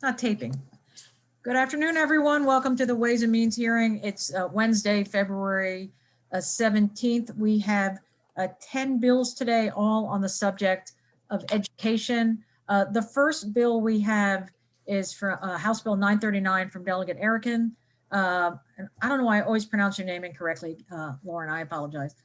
Not taping. Good afternoon, everyone. Welcome to the Ways and Means hearing. It's Wednesday, February 17th. We have 10 bills today, all on the subject of education. The first bill we have is for House Bill 939 from Delegate Carrington. And I don't know why I always pronounce your name incorrectly, Lauren, I apologize.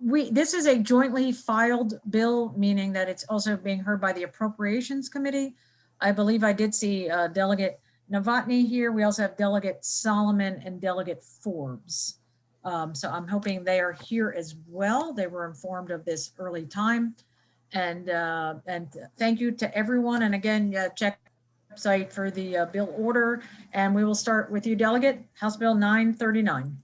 This is a jointly filed bill, meaning that it's also being heard by the Appropriations Committee. I believe I did see Delegate Novotny here. We also have Delegate Solomon and Delegate Forbes. So I'm hoping they are here as well. They were informed of this early time. And thank you to everyone. And again, check the website for the bill order. And we will start with you, Delegate, House Bill 939.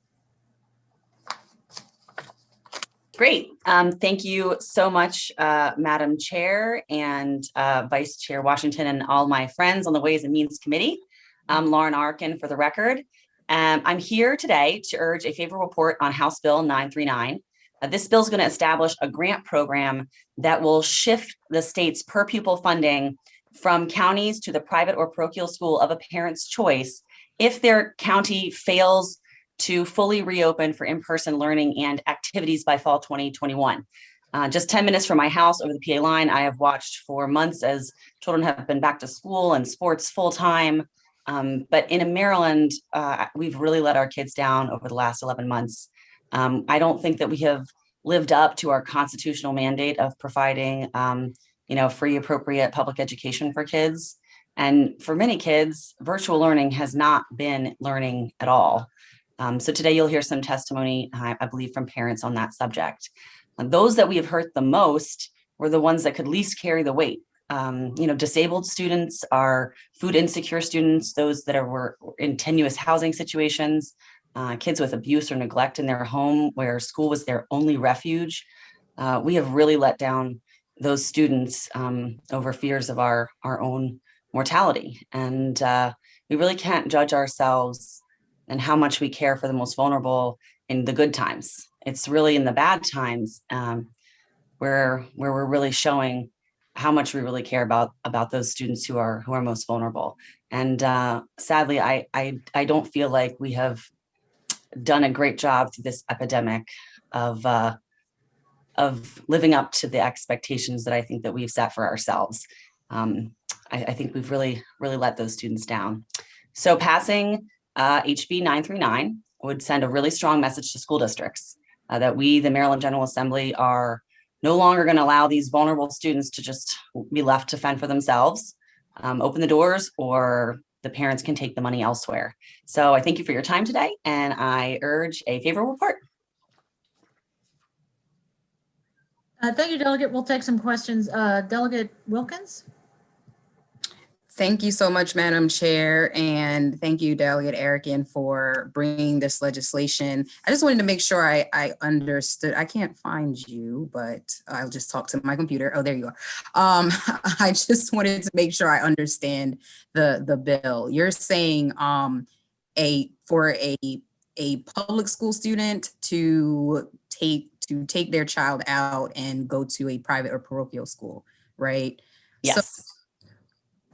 Great. Thank you so much, Madam Chair and Vice Chair Washington and all my friends on the Ways and Means Committee. I'm Lauren Arkin for the record. I'm here today to urge a favorable report on House Bill 939. This bill is going to establish a grant program that will shift the state's per pupil funding from counties to the private or parochial school of a parent's choice if their county fails to fully reopen for in-person learning and activities by fall 2021. Just 10 minutes from my house over the PA line, I have watched for months as children have been back to school and sports full-time. But in Maryland, we've really let our kids down over the last 11 months. I don't think that we have lived up to our constitutional mandate of providing free, appropriate public education for kids. And for many kids, virtual learning has not been learning at all. So today you'll hear some testimony, I believe, from parents on that subject. Those that we have hurt the most were the ones that could least carry the weight. Disabled students, are food insecure students, those that were in tenuous housing situations, kids with abuse or neglect in their home where school was their only refuge. We have really let down those students over fears of our own mortality. And we really can't judge ourselves and how much we care for the most vulnerable in the good times. It's really in the bad times where we're really showing how much we really care about those students who are most vulnerable. And sadly, I don't feel like we have done a great job through this epidemic of living up to the expectations that I think that we've set for ourselves. I think we've really let those students down. So passing HB 939 would send a really strong message to school districts that we, the Maryland General Assembly, are no longer going to allow these vulnerable students to just be left to fend for themselves, open the doors, or the parents can take the money elsewhere. So I thank you for your time today, and I urge a favorable report. Thank you, Delegate. We'll take some questions. Delegate Wilkins? Thank you so much, Madam Chair, and thank you, Delegate Carrington, for bringing this legislation. I just wanted to make sure I understood. I can't find you, but I'll just talk to my computer. Oh, there you are. I just wanted to make sure I understand the bill. You're saying for a public school student to take their child out and go to a private or parochial school, right? Yes. So,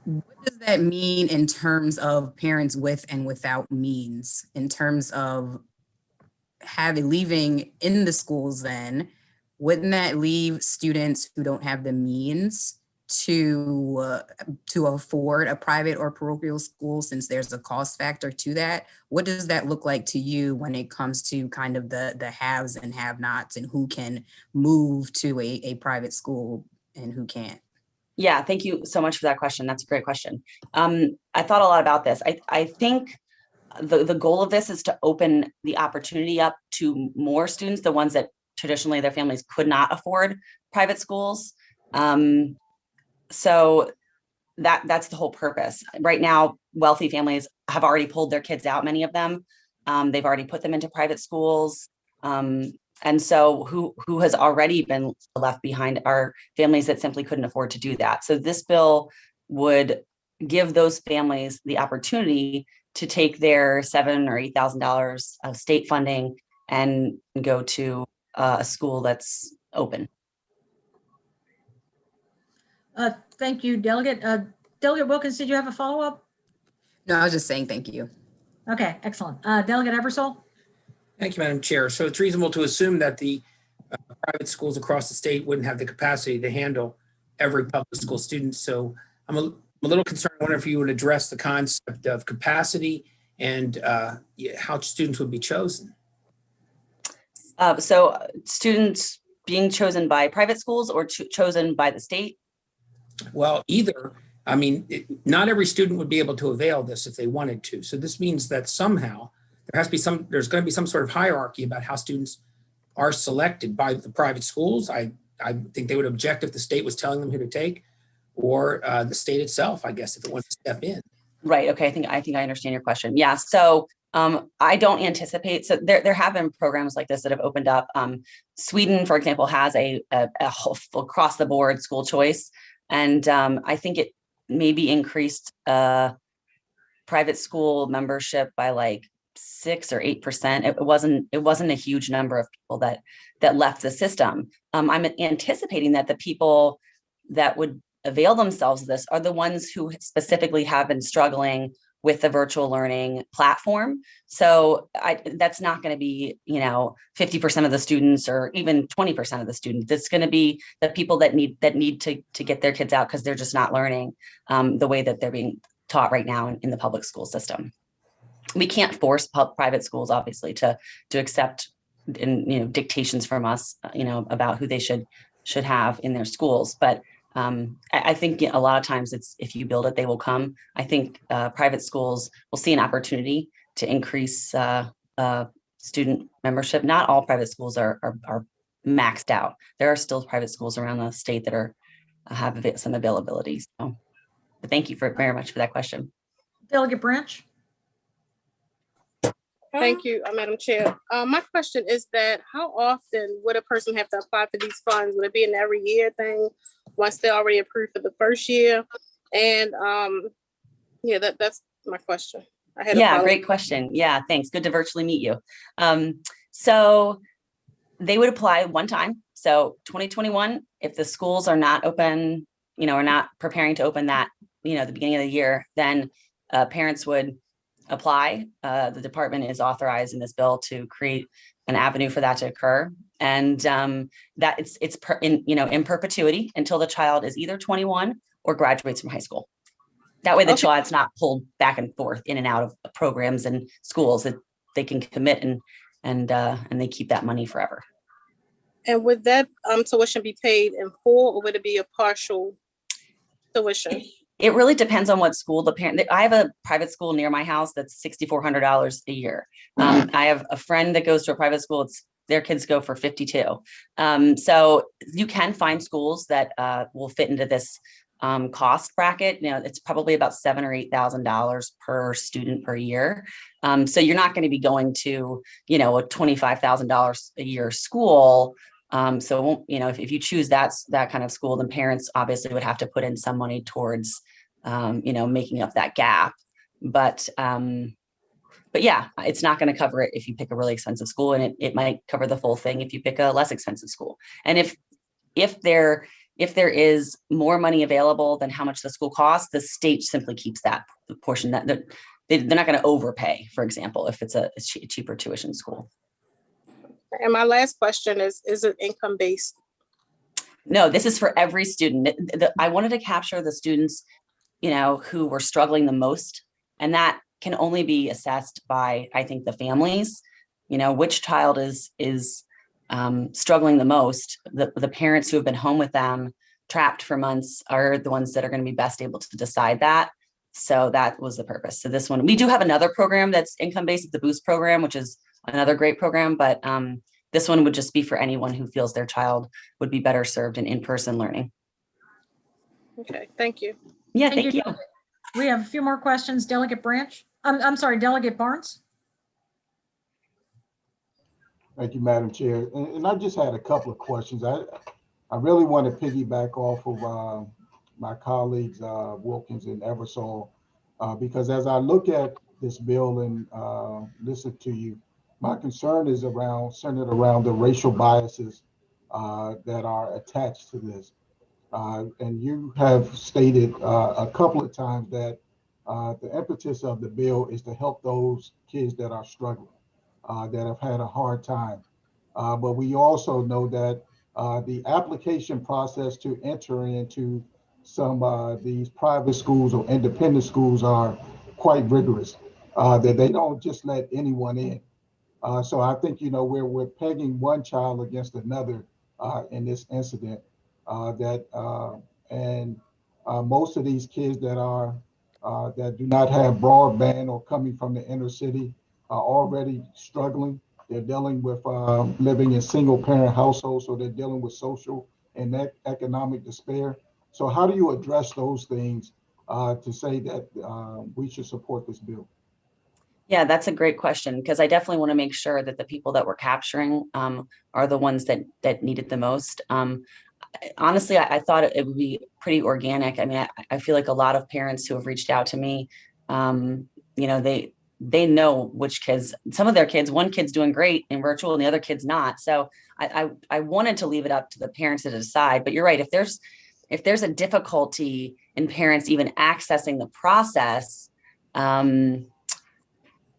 what does that mean in terms of parents with and without means, in terms of leaving in the schools then? Wouldn't that leave students who don't have the means to afford a private or parochial school, since there's a cost factor to that? What does that look like to you when it comes to kind of the haves and have-nots, and who can move to a private school and who can't? Yeah, thank you so much for that question. That's a great question. I thought a lot about this. I think the goal of this is to open the opportunity up to more students, the ones that traditionally their families could not afford private schools. So that's the whole purpose. Right now, wealthy families have already pulled their kids out, many of them. They've already put them into private schools. And so who has already been left behind are families that simply couldn't afford to do that. So this bill would give those families the opportunity to take their $7,000 or $8,000 of state funding and go to a school that's open. Thank you, Delegate. Delegate Wilkins, did you have a follow-up? No, I was just saying thank you. Okay, excellent. Delegate Ebersol? Thank you, Madam Chair. So it's reasonable to assume that the private schools across the state wouldn't have the capacity to handle every public school student. So I'm a little concerned. I wonder if you would address the concept of capacity and how students would be chosen. So students being chosen by private schools or chosen by the state? Well, either. I mean, not every student would be able to avail this if they wanted to. So this means that somehow there's going to be some sort of hierarchy about how students are selected by the private schools. I think they would object if the state was telling them who to take, or the state itself, I guess, if it wants to step in. Right. Okay. I think I understand your question. Yeah. So I don't anticipate. So there have been programs like this that have opened up. Sweden, for example, has a whole across the board school choice, and I think it maybe increased private school membership by like 6 or 8%. It wasn't a huge number of people that left the system. I'm anticipating that the people that would avail themselves of this are the ones who specifically have been struggling with the virtual learning platform. So that's not going to be, 50% of the students or even 20% of the students. It's going to be the people that need to get their kids out because they're just not learning the way that they're being taught right now in the public school system. We can't force private schools, obviously, to accept dictations from us, about who they should have in their schools. But I think a lot of times it's if you build it, they will come. I think private schools will see an opportunity to increase student membership. Not all private schools are maxed out. There are still private schools around the state that have some availability. So, but thank you very much for that question. Delegate Branch? Thank you, Madam Chair. My question is that how often would a person have to apply for these funds? Would it be an every year thing once they're already approved for the first year? And that's my question. Great question. Yeah, thanks. Good to virtually meet you. So they would apply one time. So 2021, if the schools are not open, are not preparing to open that, the beginning of the year, then parents would apply. The department is authorized in this bill to create an avenue for that to occur, and that it's in perpetuity until the child is either 21 or graduates from high school. That way, the child's not pulled back and forth in and out of programs and schools. That they can commit and they keep that money forever. And would that tuition be paid in full, or would it be a partial tuition? It really depends on what school I have a private school near my house that's $6,400 a year. I have a friend that goes to a private school. Their kids go for $52,000. So you can find schools that will fit into this cost bracket. It's probably about $7,000 or $8,000 per student per year. So you're not going to be going to, a $25,000 a year school. So it won't, if you choose that kind of school, then parents obviously would have to put in some money towards, making up that gap. But yeah, it's not going to cover it if you pick a really expensive school, and it might cover the full thing if you pick a less expensive school. And if there is more money available than how much the school costs, the state simply keeps that portion that they're not going to overpay, for example, if it's a cheaper tuition school. And my last question is it income-based? No, this is for every student. I wanted to capture the students, who were struggling the most, and that can only be assessed by, I think, the families. Which child is struggling the most. The parents who have been home with them, trapped for months, are the ones that are going to be best able to decide that. So that was the purpose. So this one, we do have another program that's income-based, the Boost program, which is another great program, but this one would just be for anyone who feels their child would be better served in in-person learning. Okay, thank you. Yeah, thank you. We have a few more questions. Delegate Branch. I'm sorry, Delegate Barnes. Thank you, Madam Chair. And I just had a couple of questions. I really want to piggyback off of my colleagues, Wilkins and Ebersol, because as I look at this bill and listen to you, my concern is centered around the racial biases that are attached to this. And you have stated a couple of times that the impetus of the bill is to help those kids that are struggling, that have had a hard time. But we also know that the application process to enter into some these private schools or independent schools are quite rigorous, that they don't just let anyone in. So I think, we're pegging one child against another in this incident, and most of these kids that do not have broadband or coming from the inner city are already struggling. They're dealing with living in single parent households, so they're dealing with social and economic despair. So how do you address those things to say that we should support this bill? Yeah, that's a great question, because I definitely want to make sure that the people that we're capturing are the ones that need it the most. Honestly, I thought it would be pretty organic. I mean, I feel like a lot of parents who have reached out to me, they know which kids, some of their kids, one kid's doing great in virtual and the other kid's not. So I wanted to leave it up to the parents to decide. But you're right, if there's a difficulty in parents even accessing the process,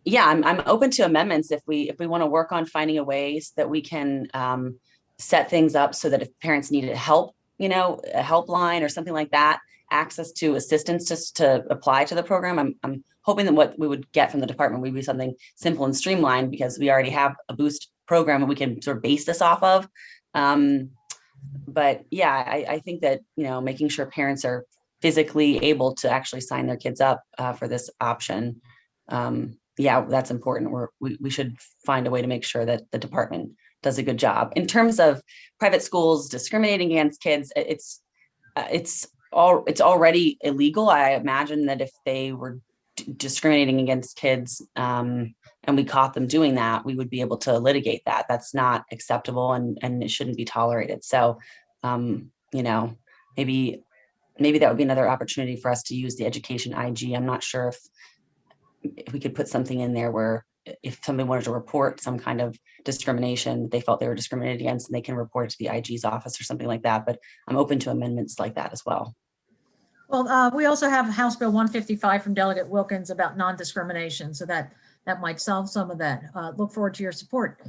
yeah, I'm open to amendments if we want to work on finding a ways that we can set things up so that if parents needed help, a helpline or something like that, access to assistance just to apply to the program. I'm hoping that what we would get from the department would be something simple and streamlined, because we already have a boost program and we can sort of base this off of. But yeah, I think that, making sure parents are physically able to actually sign their kids up for this option. Yeah, that's important. We should find a way to make sure that the department does a good job. In terms of private schools discriminating against kids, it's already illegal. I imagine that if they were discriminating against kids and we caught them doing that, we would be able to litigate that. That's not acceptable and it shouldn't be tolerated. So, maybe that would be another opportunity for us to use the education IG. I'm not sure if we could put something in there where if somebody wanted to report some kind of discrimination, they felt they were discriminated against, and they can report it to the IG's office or something like that. But I'm open to amendments like that as well. Well, we also have House Bill 155 from Delegate Wilkins about non-discrimination, so that might solve some of that. Look forward to your support.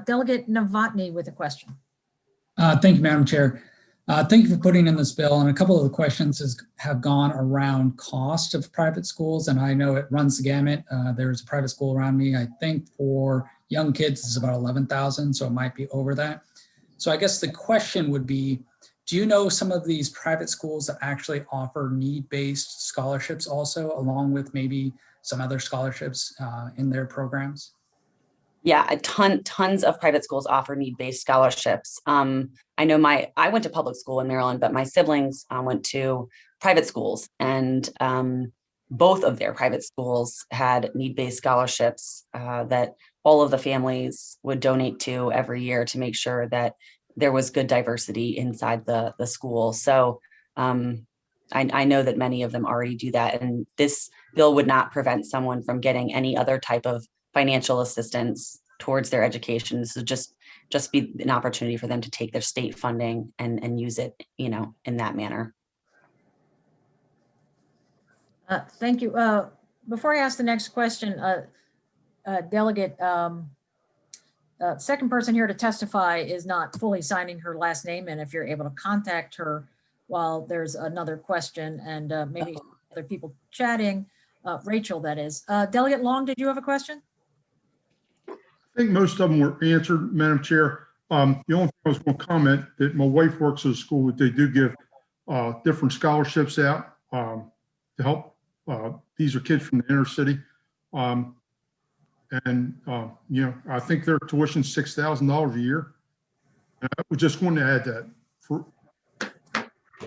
Delegate Novotny with a question. Thank you, Madam Chair. Thank you for putting in this bill. And a couple of the questions have gone around cost of private schools. And I know it runs the gamut. There's a private school around me. I think for young kids, it's about 11,000. So it might be over that. So I guess the question would be, do you know some of these private schools that actually offer need-based scholarships also, along with maybe some other scholarships in their programs? Yeah, tons of private schools offer need-based scholarships. I know I went to public school in Maryland, but my siblings went to private schools, and both of their private schools had need-based scholarships that all of the families would donate to every year to make sure that there was good diversity inside the school. So I know that many of them already do that, and this bill would not prevent someone from getting any other type of financial assistance towards their education. This would just be an opportunity for them to take their state funding and use it, in that manner. Thank you. Before I ask the next question, Delegate, second person here to testify is not fully signing her last name, and if you're able to contact her while there's another question and maybe other people chatting, Rachel, that is. Delegate Long, did you have a question? I think most of them were answered, Madam Chair. The only thing I was going to comment that my wife works at a school that they do give different scholarships out to help. These are kids from the inner city. I think their tuition is $6,000 a year. And I was just going to add that.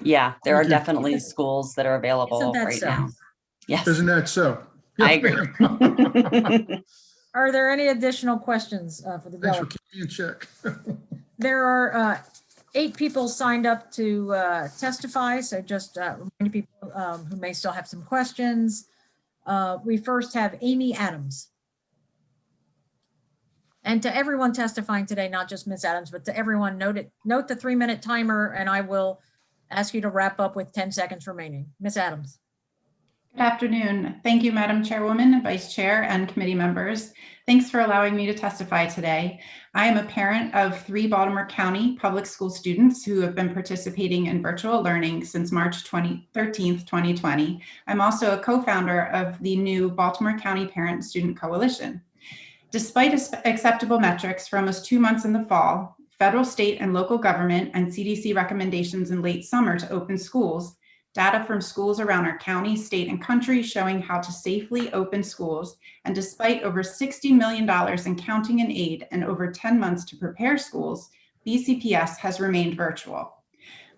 Yeah, there are definitely schools that are available right now. Yes. Isn't that so? I agree. Are there any additional questions for the delegate? Thanks for keeping in check. There are 8 people signed up to testify, so just remind people who may still have some questions. We first have Amy Adams. And to everyone testifying today, not just Ms. Adams, but to everyone, note the 3-minute timer, and I will ask you to wrap up with 10 seconds remaining. Ms. Adams. Good afternoon. Thank you, Madam Chairwoman, Vice Chair, and committee members. Thanks for allowing me to testify today. I am a parent of 3 Baltimore County public school students who have been participating in virtual learning since March 13th, 2020. I'm also a co-founder of the new Baltimore County Parent Student Coalition. Despite acceptable metrics for almost 2 months in the fall, federal, state, and local government and CDC recommendations in late summer to open schools, data from schools around our county, state, and country showing how to safely open schools, and despite over $60 million in counting in aid and over 10 months to prepare schools, BCPS has remained virtual.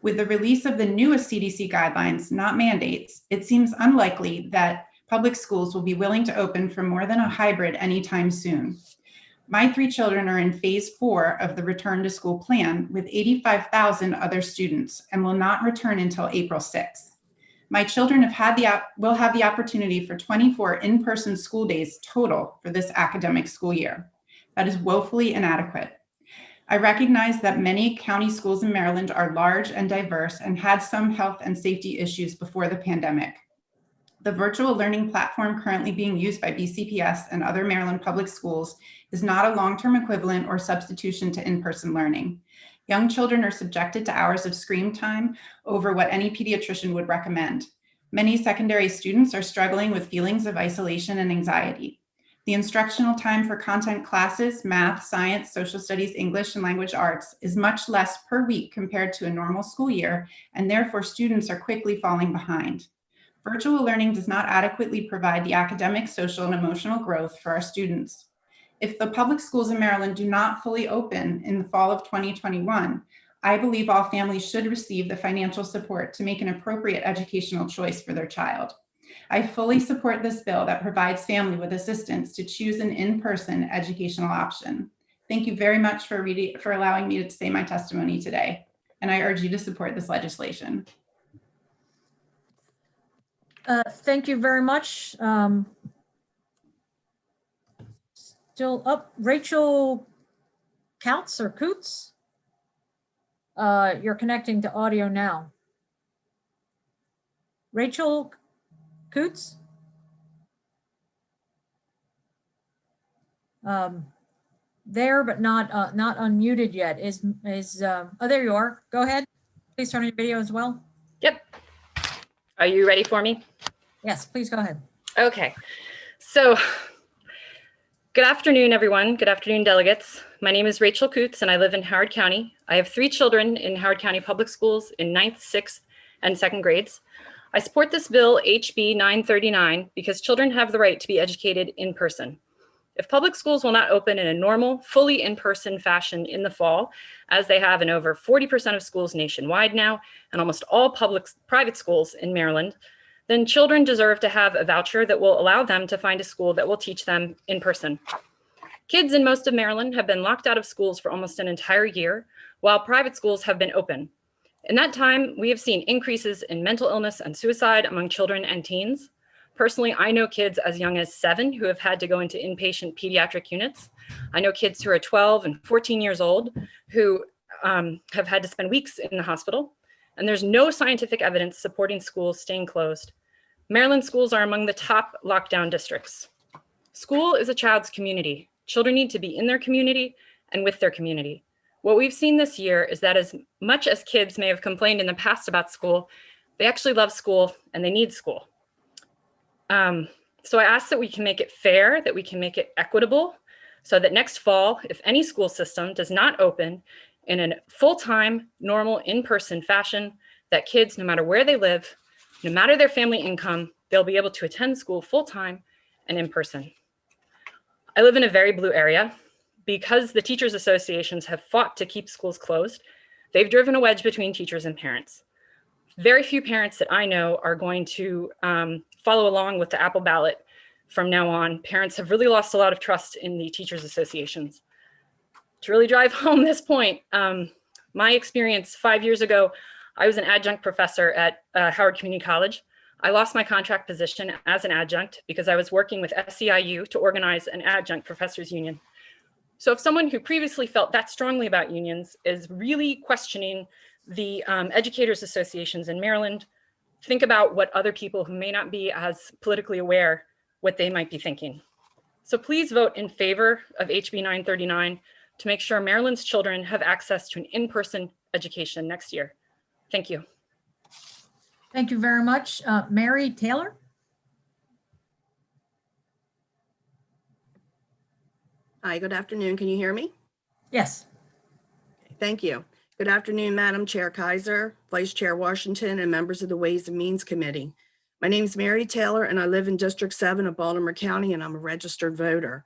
With the release of the newest CDC guidelines, not mandates, it seems unlikely that public schools will be willing to open for more than a hybrid anytime soon. My 3 children are in phase 4 of the return to school plan with 85,000 other students and will not return until April 6th. My children will have the opportunity for 24 in-person school days total for this academic school year. That is woefully inadequate. I recognize that many county schools in Maryland are large and diverse and had some health and safety issues before the pandemic. The virtual learning platform currently being used by BCPS and other Maryland public schools is not a long-term equivalent or substitution to in-person learning. Young children are subjected to hours of screen time over what any pediatrician would recommend. Many secondary students are struggling with feelings of isolation and anxiety. The instructional time for content classes, math, science, social studies, English, and language arts is much less per week compared to a normal school year, and therefore students are quickly falling behind. Virtual learning does not adequately provide the academic, social, and emotional growth for our students. If the public schools in Maryland do not fully open in the fall of 2021, I believe all families should receive the financial support to make an appropriate educational choice for their child. I fully support this bill that provides family with assistance to choose an in-person educational option. Thank you very much for allowing me to say my testimony today, and I urge you to support this legislation. Thank you very much. Still up, Rachel Coutts or Coutts? You're connecting to audio now. Rachel Coutts? There, but not unmuted yet. Oh, there you are. Go ahead. Please turn on your video as well. Yep. Are you ready for me? Yes, please go ahead. Okay. So good afternoon, everyone. Good afternoon, delegates. My name is Rachel Coutts, and I live in Howard County. I have 3 children in Howard County Public Schools in 9th, 6th, and 2nd grades. I support this bill, HB 939, because children have the right to be educated in person. If public schools will not open in a normal, fully in-person fashion in the fall, as they have in over 40% of schools nationwide now, and almost all private schools in Maryland, then children deserve to have a voucher that will allow them to find a school that will teach them in person. Kids in most of Maryland have been locked out of schools for almost an entire year, while private schools have been open. In that time, we have seen increases in mental illness and suicide among children and teens. Personally, I know kids as young as 7 who have had to go into inpatient pediatric units. I know kids who are 12 and 14 years old who have had to spend weeks in the hospital. And there's no scientific evidence supporting schools staying closed. Maryland schools are among the top lockdown districts. School is a child's community. Children need to be in their community and with their community. What we've seen this year is that as much as kids may have complained in the past about school, they actually love school and they need school. So I ask that we can make it fair, that we can make it equitable, so that next fall, if any school system does not open in a full-time, normal, in-person fashion, that kids, no matter where they live, no matter their family income, they'll be able to attend school full-time and in person. I live in a very blue area. Because the teachers' associations have fought to keep schools closed, they've driven a wedge between teachers and parents. Very few parents that I know are going to follow along with the Apple ballot from now on. Parents have really lost a lot of trust in the teachers' associations. To really drive home this point, my experience 5 years ago, I was an adjunct professor at Howard Community College. I lost my contract position as an adjunct because I was working with SEIU to organize an adjunct professors union. So if someone who previously felt that strongly about unions is really questioning the educators associations in Maryland, think about what other people who may not be as politically aware, what they might be thinking. So please vote in favor of HB 939 to make sure Maryland's children have access to an in-person education next year. Thank you. Thank you very much. Mary Taylor? Hi, good afternoon. Can you hear me? Yes. Thank you. Good afternoon, Madam Chair Kaiser, Vice Chair Washington, and members of the Ways and Means Committee. My name is Mary Taylor, and I live in District 7 of Baltimore County, and I'm a registered voter.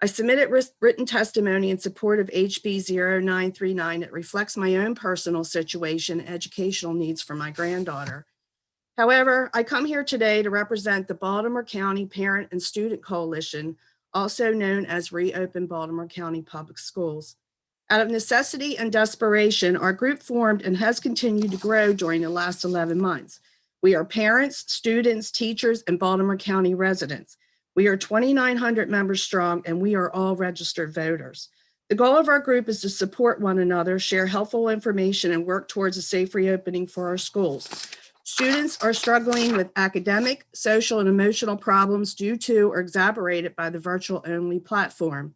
I submitted written testimony in support of HB 0939 that reflects my own personal situation and educational needs for my granddaughter. However, I come here today to represent the Baltimore County Parent and Student Coalition, also known as Reopen Baltimore County Public Schools. Out of necessity and desperation, our group formed and has continued to grow during the last 11 months. We are parents, students, teachers, and Baltimore County residents. We are 2,900 members strong, and we are all registered voters. The goal of our group is to support one another, share helpful information, and work towards a safe reopening for our schools. Students are struggling with academic, social, and emotional problems due to or exacerbated by the virtual-only platform.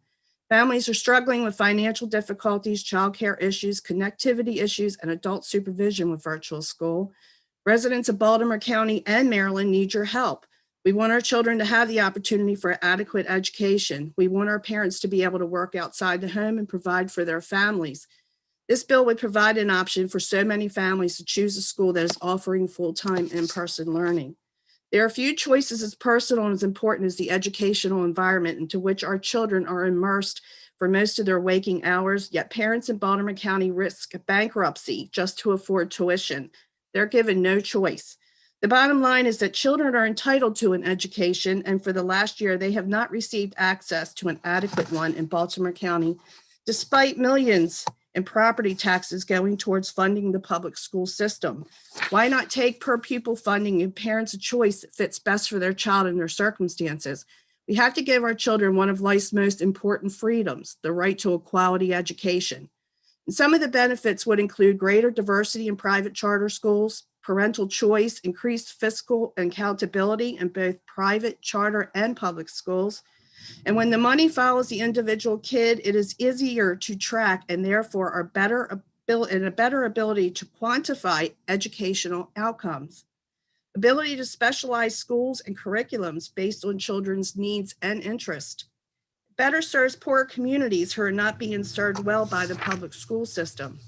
Families are struggling with financial difficulties, childcare issues, connectivity issues, and adult supervision with virtual school. Residents of Baltimore County and Maryland need your help. We want our children to have the opportunity for adequate education. We want our parents to be able to work outside the home and provide for their families. This bill would provide an option for so many families to choose a school that is offering full-time in-person learning. There are few choices as personal and as important as the educational environment into which our children are immersed for most of their waking hours, yet parents in Baltimore County risk bankruptcy just to afford tuition. They're given no choice. The bottom line is that children are entitled to an education, and for the last year, they have not received access to an adequate one in Baltimore County, despite millions in property taxes going towards funding the public school system. Why not take per pupil funding and parents a choice that fits best for their child and their circumstances? We have to give our children one of life's most important freedoms, the right to a quality education. And some of the benefits would include greater diversity in private charter schools, parental choice, increased fiscal accountability in both private, charter, and public schools. And when the money follows the individual kid, it is easier to track and therefore a better ability to quantify educational outcomes. Ability to specialize schools and curriculums based on children's needs and interest. Better serves poor communities who are not being served well by the public school system.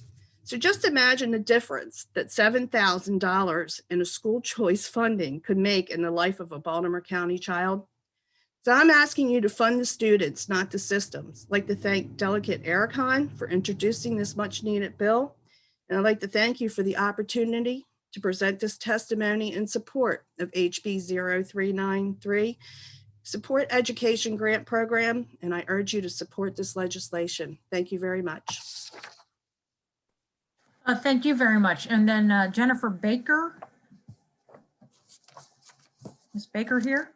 So just imagine the difference that $7,000 in a school choice funding could make in the life of a Baltimore County child. So I'm asking you to fund the students, not the systems. I'd like to thank Delegate Eric Hahn for introducing this much needed bill. And I'd like to thank you for the opportunity to present this testimony in support of HB 0393, Support Education Grant Program, and I urge you to support this legislation. Thank you very much. Thank you very much. And then Jennifer Baker. Is Baker here?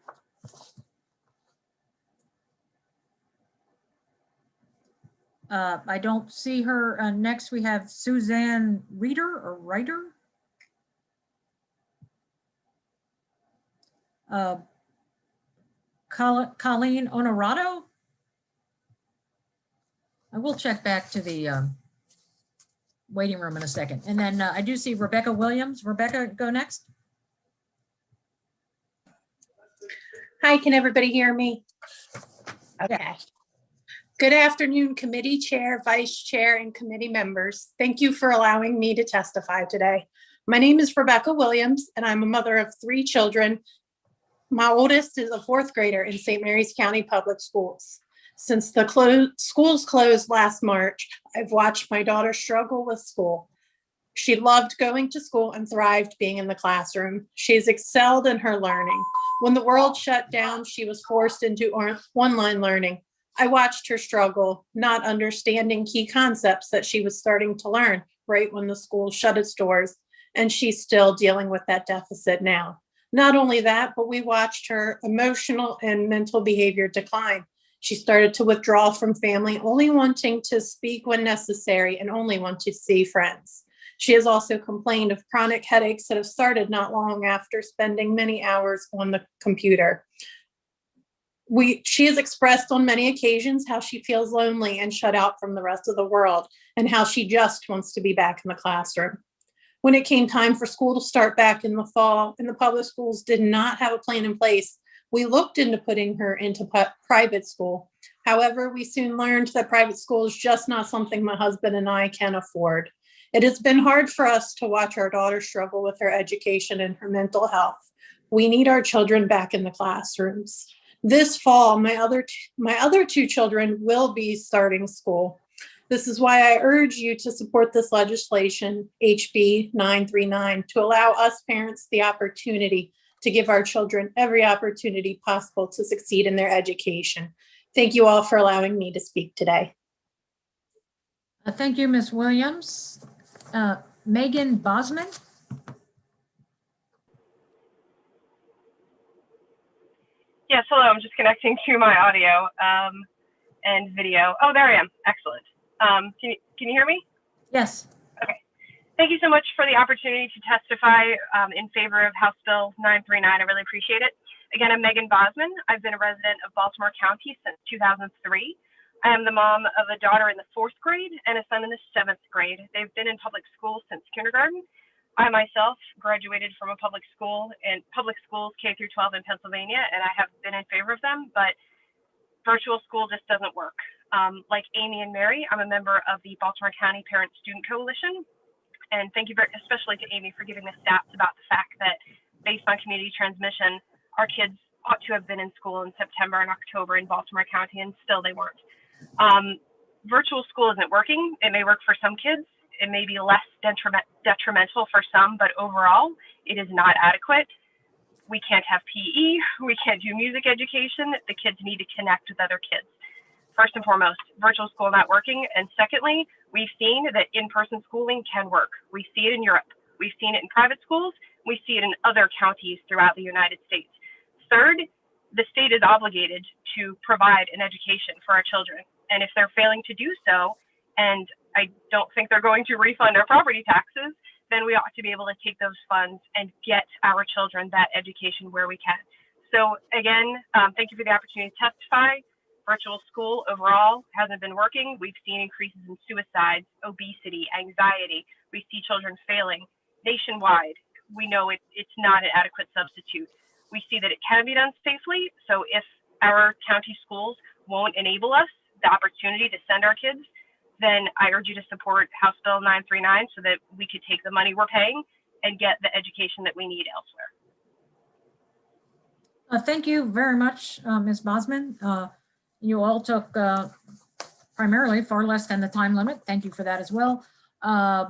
I don't see her. Next, we have Suzanne Ryder. Colleen Honorato. I will check back to the waiting room in a second. And then I do see Rebecca Williams. Rebecca, go next. Hi, can everybody hear me? Okay. Yeah. Good afternoon, committee chair, vice chair, and committee members. Thank you for allowing me to testify today. My name is Rebecca Williams, and I'm a mother of 3 children. My oldest is a 4th grader in St. Mary's County Public Schools. Since the schools closed last March, I've watched my daughter struggle with school. She loved going to school and thrived being in the classroom. She's excelled in her learning. When the world shut down, she was forced into online learning. I watched her struggle, not understanding key concepts that she was starting to learn right when the school shut its doors, and she's still dealing with that deficit now. Not only that, but we watched her emotional and mental behavior decline. She started to withdraw from family, only wanting to speak when necessary and only want to see friends. She has also complained of chronic headaches that have started not long after spending many hours on the computer. She has expressed on many occasions how she feels lonely and shut out from the rest of the world, and how she just wants to be back in the classroom. When it came time for school to start back in the fall, and the public schools did not have a plan in place, we looked into putting her into private school. However, we soon learned that private school is just not something my husband and I can afford. It has been hard for us to watch our daughter struggle with her education and her mental health. We need our children back in the classrooms. This fall, my other two children will be starting school. This is why I urge you to support this legislation, HB 939, to allow us parents the opportunity to give our children every opportunity possible to succeed in their education. Thank you all for allowing me to speak today. Thank you, Ms. Williams. Megan Bozman. Yes, hello. I'm just connecting to my audio and video. Oh, there I am. Excellent. Can you hear me? Yes. Okay. Thank you so much for the opportunity to testify in favor of House Bill 939. I really appreciate it. Again, I'm Megan Bozman. I've been a resident of Baltimore County since 2003. I am the mom of a daughter in the 4th grade and a son in the 7th grade. They've been in public school since kindergarten. I myself graduated from a public school in public schools K through 12 in Pennsylvania, and I have been in favor of them, but virtual school just doesn't work. Like Amy and Mary, I'm a member of the Baltimore County Parent Student Coalition, and thank you especially to Amy for giving the stats about the fact that based on community transmission, our kids ought to have been in school in September and October in Baltimore County, and still they weren't. Virtual school isn't working. It may work for some kids. It may be less detrimental for some, but overall, it is not adequate. We can't have PE. We can't do music education. The kids need to connect with other kids. First and foremost, virtual school not working. And secondly, we've seen that in-person schooling can work. We see it in Europe. We've seen it in private schools. We see it in other counties throughout the United States. Third, the state is obligated to provide an education for our children. And if they're failing to do so, and I don't think they're going to refund our property taxes, then we ought to be able to take those funds and get our children that education where we can. So again, thank you for the opportunity to testify. Virtual school overall hasn't been working. We've seen increases in suicides, obesity, anxiety. We see children failing nationwide. We know it's not an adequate substitute. We see that it can be done safely. So if our county schools won't enable us the opportunity to send our kids, then I urge you to support House Bill 939 so that we could take the money we're paying and get the education that we need elsewhere. Thank you very much, Ms. Bozman. You all took primarily far less than the time limit. Thank you for that as well. I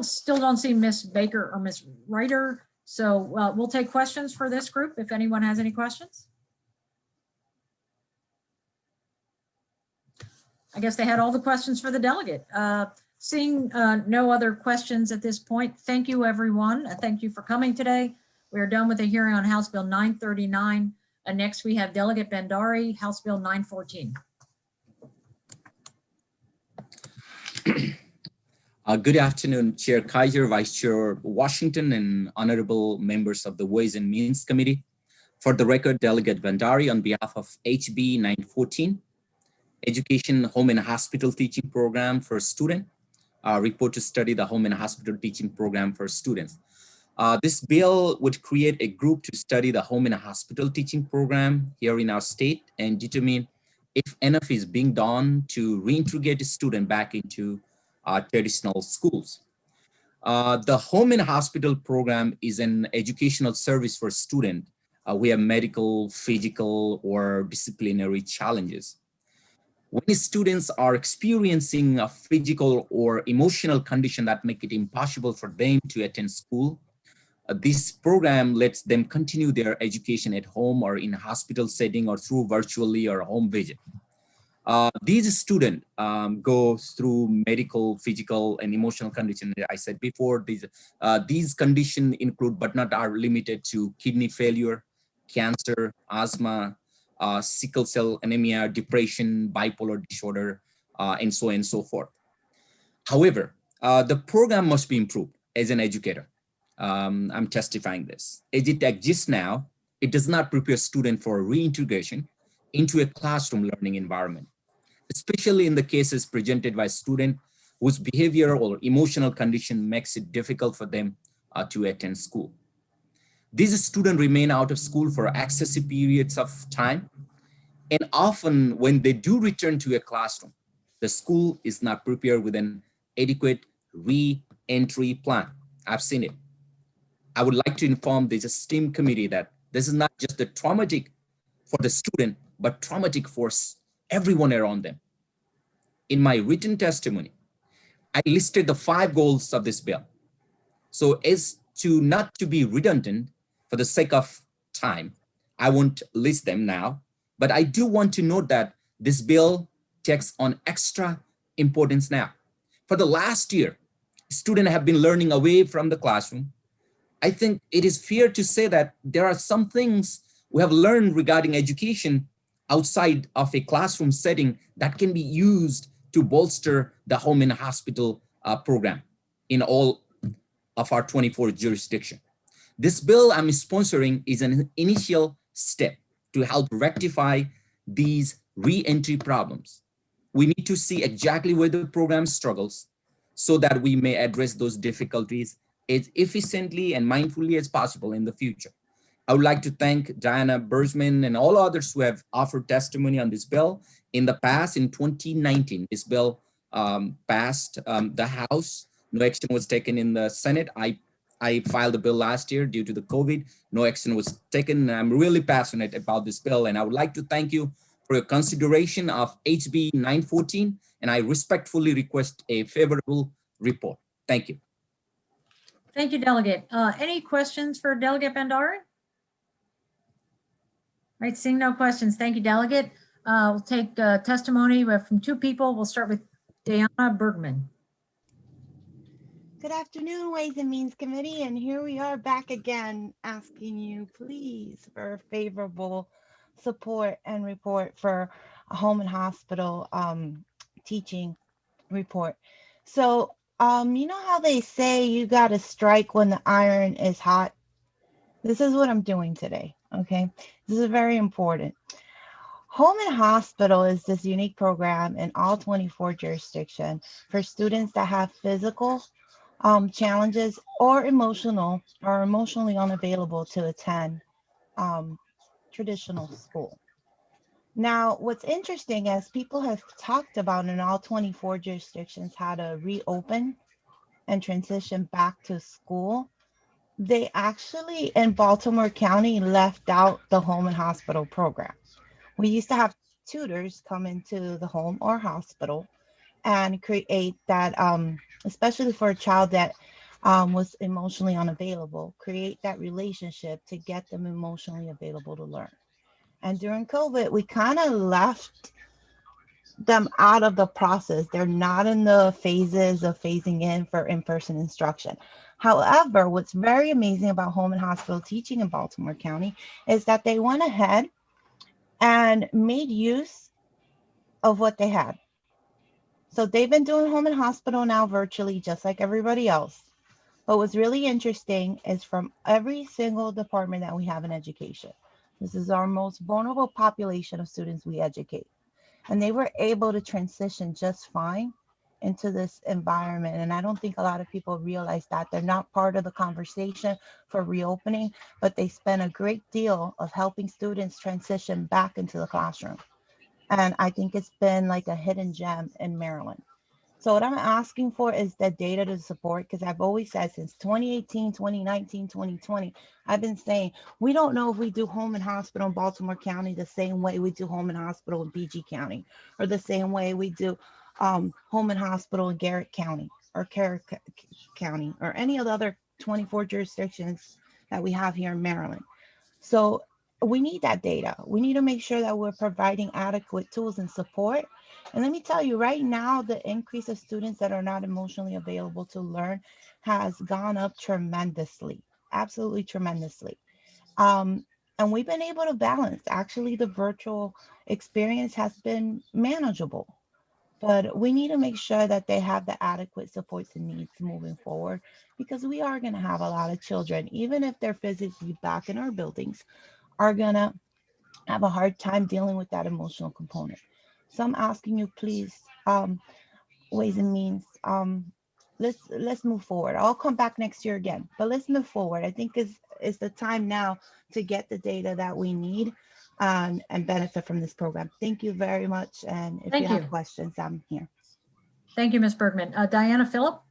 still don't see Ms. Baker or Ms. Ryder, so we'll take questions for this group if anyone has any questions. I guess they had all the questions for the delegate. Seeing no other questions at this point, thank you, everyone. Thank you for coming today. We are done with the hearing on House Bill 939. Next, we have Delegate Bhandari, House Bill 914. Good afternoon, Chair Kaiser, Vice Chair Washington, and honorable members of the Ways and Means Committee. For the record, Delegate Bhandari on behalf of HB 914, Education, Home and Hospital Teaching Program for Students, report to study the Home and Hospital Teaching Program for students. This bill would create a group to study the Home and Hospital Teaching Program here in our state and determine if enough is being done to reintegrate the student back into traditional schools. The Home and Hospital Program is an educational service for students who have medical, physical, or disciplinary challenges. When students are experiencing a physical or emotional condition that make it impossible for them to attend school, this program lets them continue their education at home or in a hospital setting or through virtually or home visit. These students go through medical, physical, and emotional conditions. I said before, these conditions include but not are limited to kidney failure, cancer, asthma, sickle cell anemia, depression, bipolar disorder, and so on and so forth. However, The program must be improved as an educator. I'm testifying this. As it exists now, it does not prepare students for reintegration into a classroom learning environment, especially in the cases presented by students whose behavior or emotional condition makes it difficult for them to attend school. These students remain out of school for excessive periods of time, and often when they do return to a classroom, the school is not prepared with an adequate re-entry plan. I've seen it. I would like to inform this esteemed committee that this is not just traumatic for the student, but traumatic for everyone around them. In my written testimony, I listed the 5 goals of this bill. So as to not to be redundant, for the sake of time, I won't list them now, but I do want to note that this bill takes on extra importance now. For the last year, students have been learning away from the classroom. I think it is fair to say that there are some things we have learned regarding education outside of a classroom setting that can be used to bolster the home and hospital program in all of our 24 jurisdictions. This bill I'm sponsoring is an initial step to help rectify these re-entry problems. We need to see exactly where the program struggles so that we may address those difficulties as efficiently and mindfully as possible in the future. I would like to thank Diana Bozman and all others who have offered testimony on this bill. In the past, in 2019, this bill passed the House. No action was taken in the Senate. I filed the bill last year due to the COVID. No action was taken. I'm really passionate about this bill, and I would like to thank you for your consideration of HB 914, and I respectfully request a favorable report. Thank you. Thank you, Delegate. Any questions for Delegate Bhandari? Right, seeing no questions. Thank you, Delegate. We'll take testimony from 2 people. We'll start with Diana Bergman. Good afternoon, Ways and Means Committee, and here we are back again asking you please for favorable support and report for a home and hospital teaching report. So you know how they say you got to strike when the iron is hot? This is what I'm doing today, okay? This is very important. Home and Hospital is this unique program in all 24 jurisdictions for students that have physical challenges or emotionally unavailable to attend traditional school. Now, what's interesting is people have talked about in all 24 jurisdictions how to reopen and transition back to school. They actually, in Baltimore County, left out the home and hospital program. We used to have tutors come into the home or hospital and create that, especially for a child that was emotionally unavailable, create that relationship to get them emotionally available to learn. And during COVID, we kind of left them out of the process. They're not in the phases of phasing in for in-person instruction. However, what's very amazing about home and hospital teaching in Baltimore County is that they went ahead and made use of what they had. So they've been doing home and hospital now virtually, just like everybody else. But what's really interesting is from every single department that we have in education, this is our most vulnerable population of students we educate. And they were able to transition just fine into this environment. And I don't think a lot of people realize that they're not part of the conversation for reopening, but they spend a great deal of helping students transition back into the classroom. And I think it's been like a hidden gem in Maryland. So what I'm asking for is the data to support, because I've always said since 2018, 2019, 2020, I've been saying, we don't know if we do home and hospital in Baltimore County the same way we do home and hospital in PG County, or the same way we do home and hospital in Garrett County or Carrick County, or any of the other 24 jurisdictions that we have here in Maryland. So we need that data. We need to make sure that we're providing adequate tools and support. And let me tell you, right now, the increase of students that are not emotionally available to learn has gone up tremendously, absolutely tremendously. And we've been able to balance. Actually, the virtual experience has been manageable. but we need to make sure that they have the adequate supports and needs moving forward, because we are going to have a lot of children, even if they're physically back in our buildings, are going to have a hard time dealing with that emotional component. So I'm asking you, please, Ways and Means, let's move forward. I'll come back next year again, but let's move forward. I think is the time now to get the data that we need and benefit from this program. Thank you very much. And if you have questions, I'm here. Thank you, Ms. Bergman. Diana Phillip.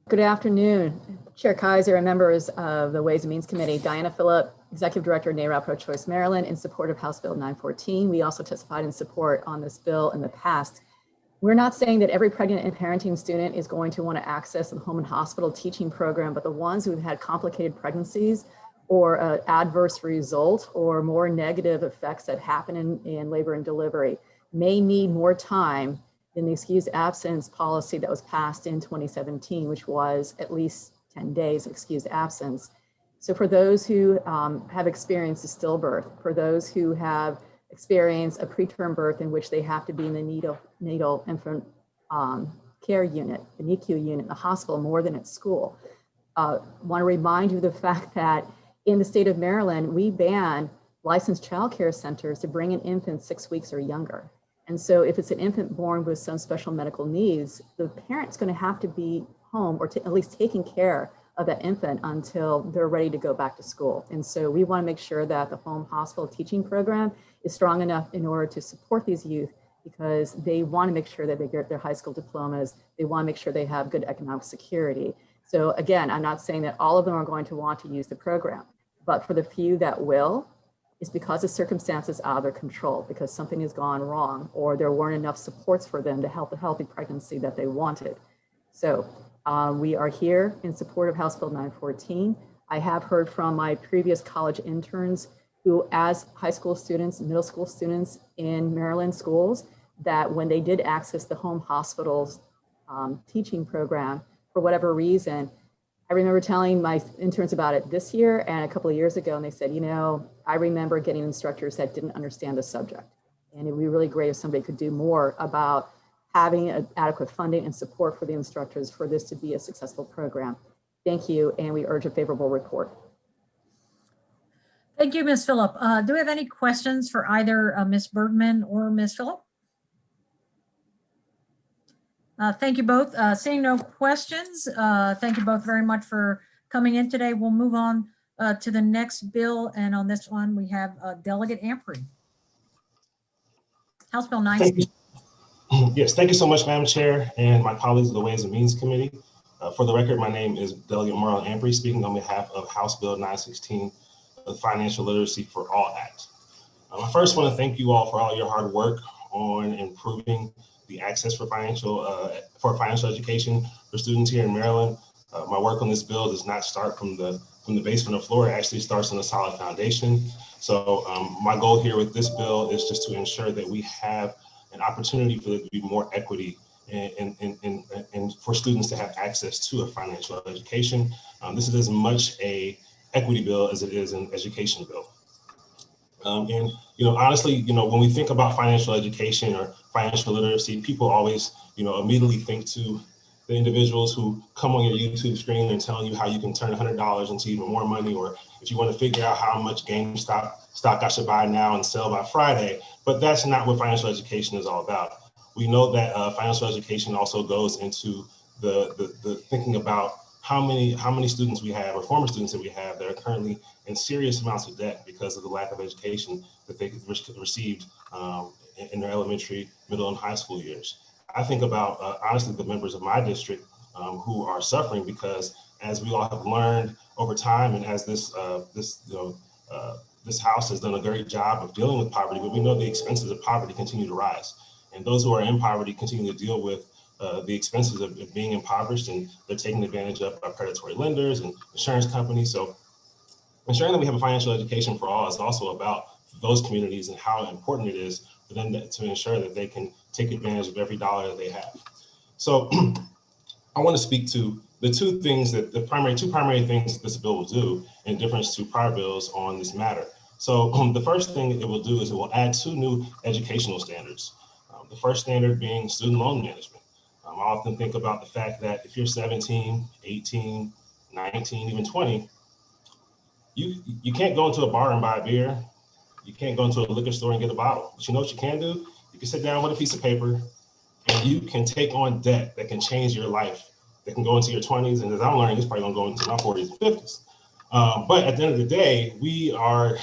Good afternoon, Chair Kaiser and members of the Ways and Means Committee. Diana Phillip, Executive Director, NARAD Pro-Choice Maryland, in support of House Bill 914. We also testified in support on this bill in the past. We're not saying that every pregnant and parenting student is going to want to access the home and hospital teaching program, but the ones who've had complicated pregnancies or an adverse result or more negative effects that happen in labor and delivery may need more time than the excused absence policy that was passed in 2017, which was at least 10 days of excused absence. So for those who have experienced a stillbirth, for those who have experienced a preterm birth in which they have to be in the neonatal infant care unit, the NICU unit in the hospital more than at school, want to remind you of the fact that in the state of Maryland, we ban licensed child care centers to bring in infants 6 weeks or younger. And so if it's an infant born with some special medical needs, the parent's going to have to be home or at least taking care of that infant until they're ready to go back to school. And so we want to make sure that the home hospital teaching program is strong enough in order to support these youth, because they want to make sure that they get their high school diplomas. They want to make sure they have good economic security. So again, I'm not saying that all of them are going to want to use the program, but for the few that will, it's because the circumstances out of their control, because something has gone wrong or there weren't enough supports for them to help the healthy pregnancy that they wanted. So we are here in support of House Bill 914. I have heard from my previous college interns who, as high school students, middle school students in Maryland schools, that when they did access the home hospitals teaching program, for whatever reason, I remember telling my interns about it this year and a couple of years ago, and they said, you know, I remember getting instructors that didn't understand the subject. And it would be really great if somebody could do more about having adequate funding and support for the instructors for this to be a successful program. Thank you, and we urge a favorable report. Thank you, Ms. Phillip. Do we have any questions for either Ms. Bergman or Ms. Phillip? Thank you both. Seeing no questions, thank you both very much for coming in today. We'll move on to the next bill. And on this one, we have Delegate Ampry. House Bill 9. Yes, thank you so much, Madam Chair, and my colleagues of the Ways and Means Committee. For the record, my name is Delegate Marlon Ampry, speaking on behalf of House Bill 916, the Financial Literacy for All Act. I first want to thank you all for all your hard work on improving the access for financial education for students here in Maryland. My work on this bill does not start from the basement or floor. It actually starts on a solid foundation. So my goal here with this bill is just to ensure that we have an opportunity for there to be more equity and for students to have access to a financial education. This is as much a equity bill as it is an education bill. And honestly, when we think about financial education or financial literacy, people always, immediately think to the individuals who come on your YouTube screen and telling you how you can turn $100 into even more money, or if you want to figure out how much GameStop stock I should buy now and sell by Friday. But that's not what financial education is all about. We know that financial education also goes into the thinking about how many students we have, or former students that we have, that are currently in serious amounts of debt because of the lack of education that they received in their elementary, middle, and high school years. I think about, honestly, the members of my district who are suffering because, as we all have learned over time, and as this House has done a great job of dealing with poverty, but we know the expenses of poverty continue to rise. And those who are in poverty continue to deal with the expenses of being impoverished, and they're taken advantage of by predatory lenders and insurance companies. So ensuring that we have a financial education for all is also about those communities and how important it is for them to ensure that they can take advantage of every dollar that they have. So I want to speak to the two primary things that this bill will do in difference to prior bills on this matter. So the first thing it will do is it will add 2 new educational standards. The first standard being student loan management. I often think about the fact that if you're 17, 18, 19, even 20, you can't go into a bar and buy a beer. You can't go into a liquor store and get a bottle. But you know what you can do? You can sit down with a piece of paper and you can take on debt that can change your life, that can go into your 20s. And as I'm learning, it's probably gonna go into my 40s and 50s. But at the end of the day, we are,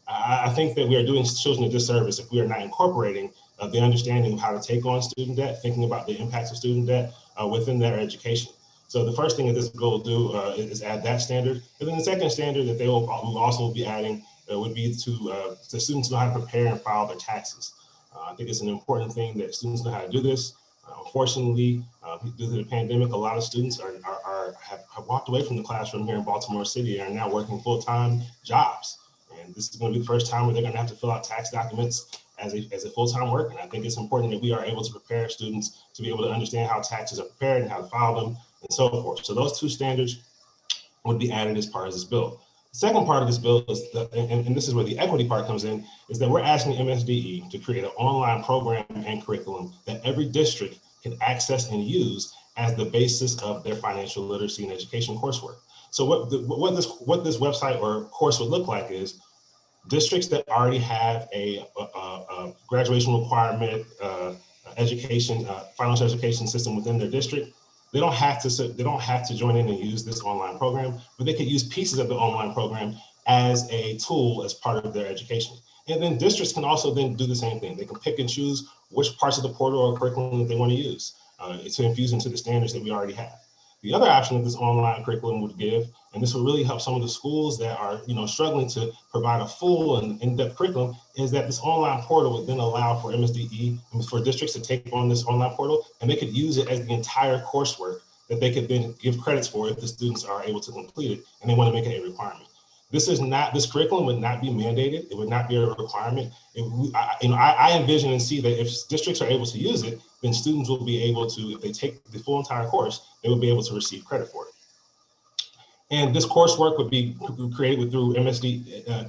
I think that we are doing children a disservice if we are not incorporating the understanding of how to take on student debt, thinking about the impacts of student debt within their education. So the first thing that this bill will do is add that standard. And then the second standard that they will also be adding would be to the students know how to prepare and file their taxes. I think it's an important thing that students know how to do this. Unfortunately, due to the pandemic, a lot of students have walked away from the classroom here in Baltimore City and are now working full-time jobs. And this is going to be the first time where they're going to have to fill out tax documents as a full-time worker. And I think it's important that we are able to prepare students to be able to understand how taxes are prepared and how to file them and so forth. So those two standards would be added as part of this bill. The second part of this bill is, and this is where the equity part comes in, is that we're asking MSDE to create an online program and curriculum that every district can access and use as the basis of their financial literacy and education coursework. So what this website or course would look like is districts that already have a graduation requirement, education, financial education system within their district. They don't have to join in and use this online program, but they could use pieces of the online program as a tool as part of their education. And then districts can also then do the same thing. They can pick and choose which parts of the portal or curriculum that they want to use to infuse into the standards that we already have. The other option that this online curriculum would give, and this will really help some of the schools that are struggling to provide a full and in-depth curriculum, is that this online portal would then allow for MSDE and for districts to take on this online portal, and they could use it as the entire coursework that they could then give credits for if the students are able to complete it and they want to make it a requirement. This curriculum would not be mandated. It would not be a requirement. I envision and see that if districts are able to use it, then students will be able to, if they take the full entire course, they will be able to receive credit for it. And this coursework would be created through MSD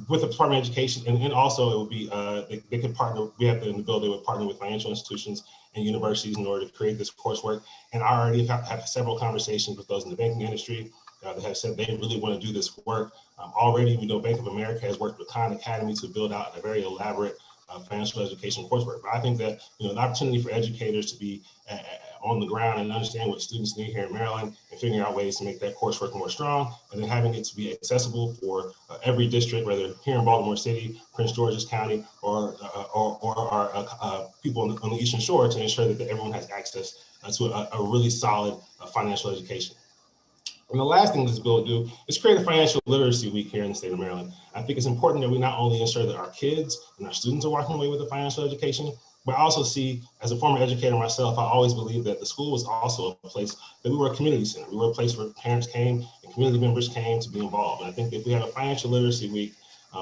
with the Department of Education, and also it would be, they could partner, we have in the bill, they would partner with financial institutions and universities in order to create this coursework. And I already have several conversations with those in the banking industry that have said they really want to do this work. Already, we know Bank of America has worked with Khan Academy to build out a very elaborate financial education coursework. But I think that an opportunity for educators to be on the ground and understand what students need here in Maryland and figuring out ways to make that coursework more strong, and then having it to be accessible for every district, whether here in Baltimore City, Prince George's County, or our people on the Eastern Shore, to ensure that everyone has access to a really solid financial education. And the last thing this bill will do is create a financial literacy week here in the state of Maryland. I think it's important that we not only ensure that our kids and our students are walking away with a financial education, but I also see, as a former educator myself, I always believed that the school was also a place that we were a community center. We were a place where parents came and community members came to be involved. And I think if we have a financial literacy week,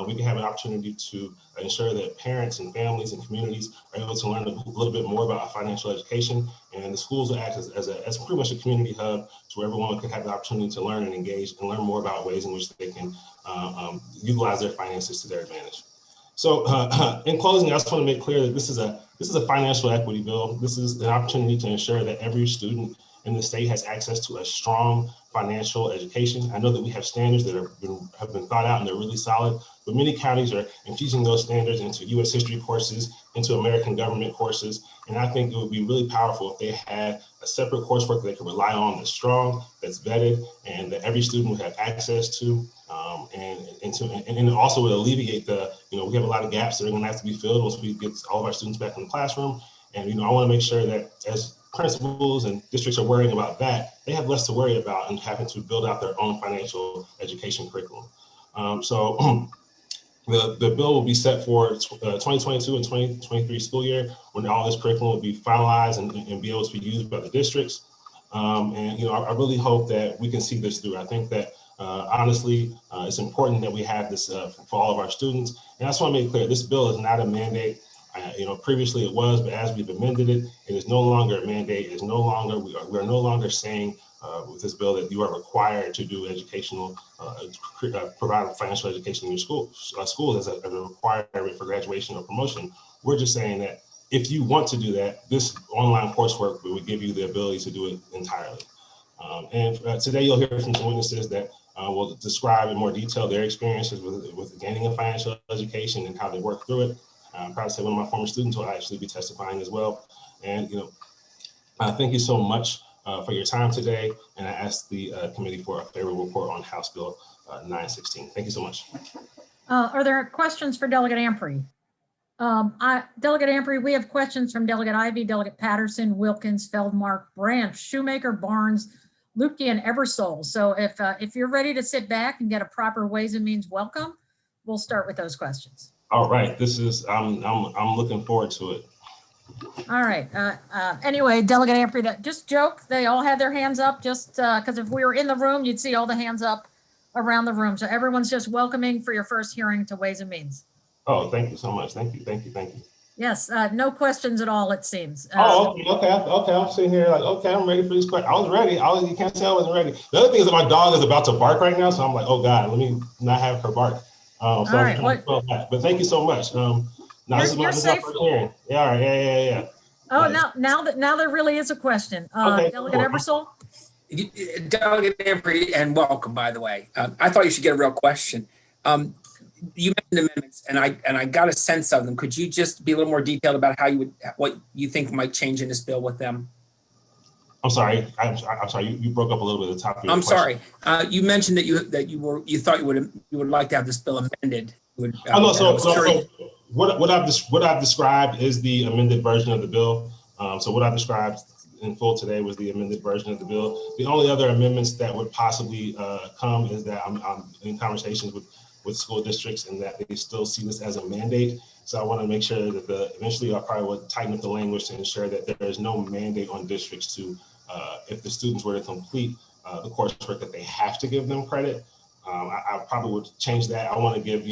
we can have an opportunity to ensure that parents and families and communities are able to learn a little bit more about financial education, and the schools will act as pretty much a community hub to where everyone could have the opportunity to learn and engage and learn more about ways in which they can utilize their finances to their advantage. So in closing, I just want to make clear that this is a financial equity bill. This is an opportunity to ensure that every student in the state has access to a strong financial education. I know that we have standards that have been thought out and they're really solid, but many counties are infusing those standards into U.S. history courses, into American government courses. And I think it would be really powerful if they had a separate coursework that they could rely on that's strong, that's vetted, and that every student would have access to. And also would alleviate the, we have a lot of gaps that are going to have to be filled once we get all of our students back in the classroom. And, I want to make sure that as principals and districts are worrying about that, they have less to worry about and having to build out their own financial education curriculum. So the bill will be set for 2022 and 2023 school year, when all this curriculum will be finalized and be able to be used by the districts. I really hope that we can see this through. I think that honestly, it's important that we have this for all of our students. And I just want to make clear, this bill is not a mandate. Previously it was, but as we've amended it, it is no longer a mandate. It is no longer, we are no longer saying with this bill that you are required to do educational, provide financial education in your schools as a requirement for graduation or promotion. We're just saying that if you want to do that, this online coursework would give you the ability to do it entirely. Today you'll hear from some witnesses that will describe in more detail their experiences with gaining a financial education and how they work through it. I'm proud to say one of my former students will actually be testifying as well. And thank you so much for your time today. And I ask the committee for a favorable report on House Bill 916. Thank you so much. Are there questions for Delegate Amprey? Delegate Amprey, we have questions from Delegate Ivey, Delegate Patterson, Wilkins, Feldmark, Branch, Shoemaker, Barnes, Lukey, and Ebersole. So if you're ready to sit back and get a proper Ways and Means welcome, we'll start with those questions. All right, this is I'm looking forward to it. All right. Anyway, Delegate Amprey, just joke. They all had their hands up just because if we were in the room, you'd see all the hands up around the room. So everyone's just welcoming for your first hearing to Ways and Means. Oh, thank you so much. Thank you. Yes, no questions at all, it seems. Okay. I'm sitting here like, okay, I'm ready for these questions. I was ready. You can't tell I wasn't ready. The other thing is that my dog is about to bark right now. So I'm like, oh God, let me not have her bark. All right. But thank you so much. Now this is my first hearing. Yeah, all right. Yeah. Oh, nice. now there really is a question. Okay, Delegate Ebersole? Delegate Amprey, and welcome, by the way. I thought you should get a real question. You mentioned amendments, and I got a sense of them. Could you just be a little more detailed about what you think might change in this bill with them? I'm sorry. I'm sorry. You broke up a little bit at the top of your question. Sorry. You mentioned that you thought you would like to have this bill amended. So what I've described is the amended version of the bill. So what I described in full today was the amended version of the bill. The only other amendments that would possibly come is that I'm in conversations with school districts and that they still see this as a mandate. So I want to make sure that eventually I probably would tighten up the language to ensure that there is no mandate on districts to, if the students were to complete the coursework, that they have to give them credit. I probably would change that. I want to give,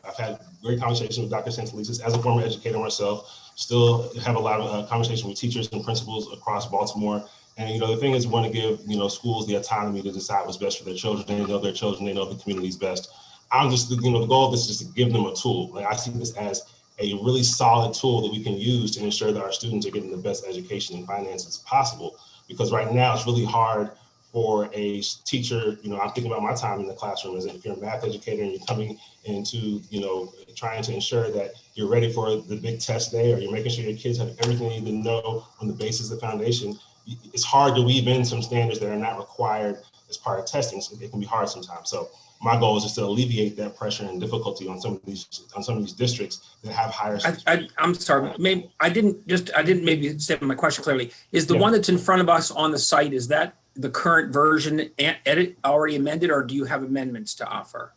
I've had great conversations with Dr. Santelises as a former educator myself, still have a lot of conversation with teachers and principals across Baltimore. And, the thing is, we want to give, schools the autonomy to decide what's best for their children. They know their children, they know the community's best. I'm just, the goal of this is just to give them a tool. Like I see this as a really solid tool that we can use to ensure that our students are getting the best education and finances possible. Because right now it's really hard for a teacher, I'm thinking about my time in the classroom as if you're a math educator and you're coming into, trying to ensure that you're ready for the big test day, or you're making sure your kids have everything they need to know on the basis of the foundation. It's hard to weave in some standards that are not required as part of testing. So it can be hard sometimes. So my goal is just to alleviate that pressure and difficulty on some of these districts that have higher. I'm sorry, maybe I didn't maybe say my question clearly. Is the one that's in front of us on the site, is that the current version edit already amended, or do you have amendments to offer?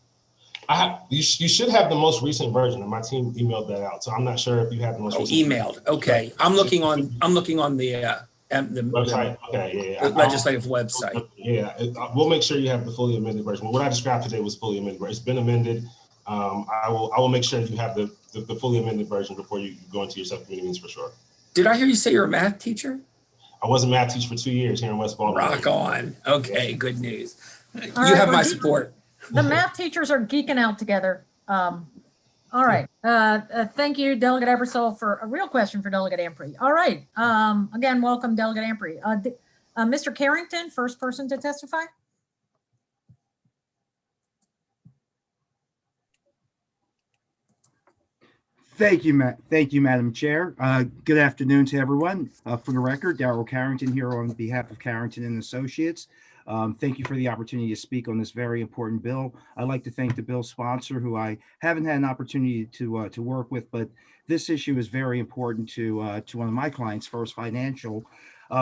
You should have the most recent version, and my team emailed that out. So I'm not sure if you have the most recent. Emailed. Okay, I'm looking on the website. The legislative website. We'll make sure you have the fully amended version. What I described today was fully amended. It's been amended. I will make sure you have the fully amended version before you go into your subcommittee meetings for sure. Did I hear you say you're a math teacher? I was a math teacher for 2 years here in West Baltimore. Rock on. Okay, good news. You have my support. The math teachers are geeking out together. All right. Thank you, Delegate Ebersole, for a real question for Delegate Amprey. All right. Again, welcome, Delegate Amprey. Mr. Carrington, first person to testify. Thank you, Madam Chair. Good afternoon to everyone. For the record, Darrell Carrington here on behalf of Carrington and Associates. Thank you for the opportunity to speak on this very important bill. I'd like to thank the bill sponsor, who I haven't had an opportunity to work with, but this issue is very important to one of my clients, First Financial.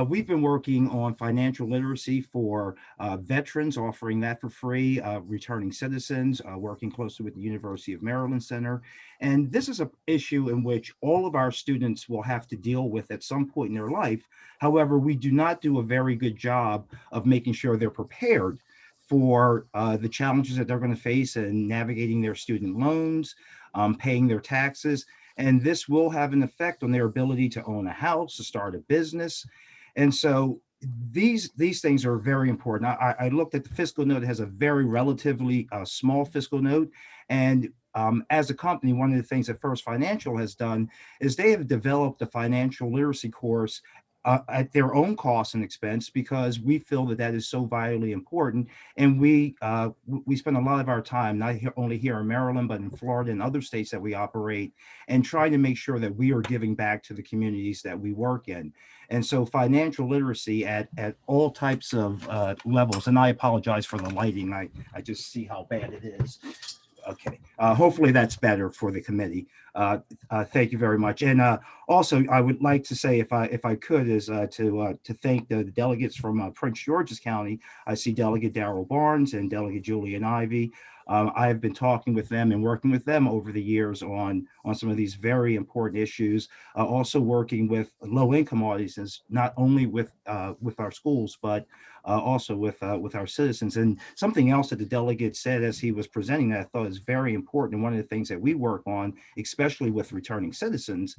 We've been working on financial literacy for veterans, offering that for free, returning citizens, working closely with the University of Maryland Center. And this is an issue in which all of our students will have to deal with at some point in their life. However, we do not do a very good job of making sure they're prepared for the challenges that they're going to face in navigating their student loans, paying their taxes. And this will have an effect on their ability to own a house, to start a business. And so these things are very important. I looked at the fiscal note. It has a very relatively small fiscal note. And as a company, one of the things that First Financial has done is they have developed a financial literacy course at their own cost and expense, because we feel that that is so vitally important. And we spend a lot of our time, not only here in Maryland, but in Florida and other states that we operate, and trying to make sure that we are giving back to the communities that we work in. And so financial literacy at all types of levels, and I apologize for the lighting. I just see how bad it is. Okay, hopefully that's better for the committee. Thank you very much. And also, I would like to say, if I could, is to thank the delegates from Prince George's County. I see Delegate Darrell Barnes and Delegate Julian Ivey. I have been talking with them and working with them over the years on some of these very important issues. Also working with low-income audiences, not only with our schools, but also with our citizens. And something else that the delegate said as he was presenting that I thought is very important, and one of the things that we work on, especially with returning citizens,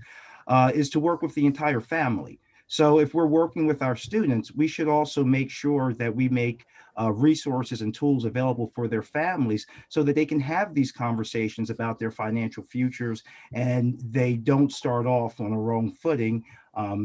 is to work with the entire family. So if we're working with our students, we should also make sure that we make resources and tools available for their families so that they can have these conversations about their financial futures, and they don't start off on a wrong footing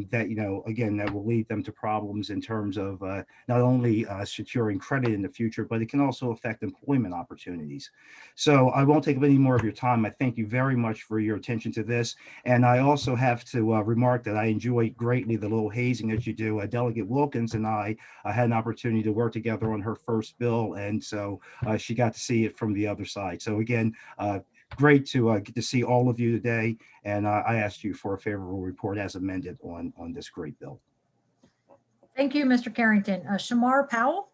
that, again, that will lead them to problems in terms of not only securing credit in the future, but it can also affect employment opportunities. So I won't take up any more of your time. I thank you very much for your attention to this. And I also have to remark that I enjoy greatly the little hazing that you do. Delegate Wilkins and I had an opportunity to work together on her first bill. And so she got to see it from the other side. So again, great to get to see all of you today. And I asked you for a favorable report as amended on this great bill. Thank you, Mr. Carrington. Shemar Powell?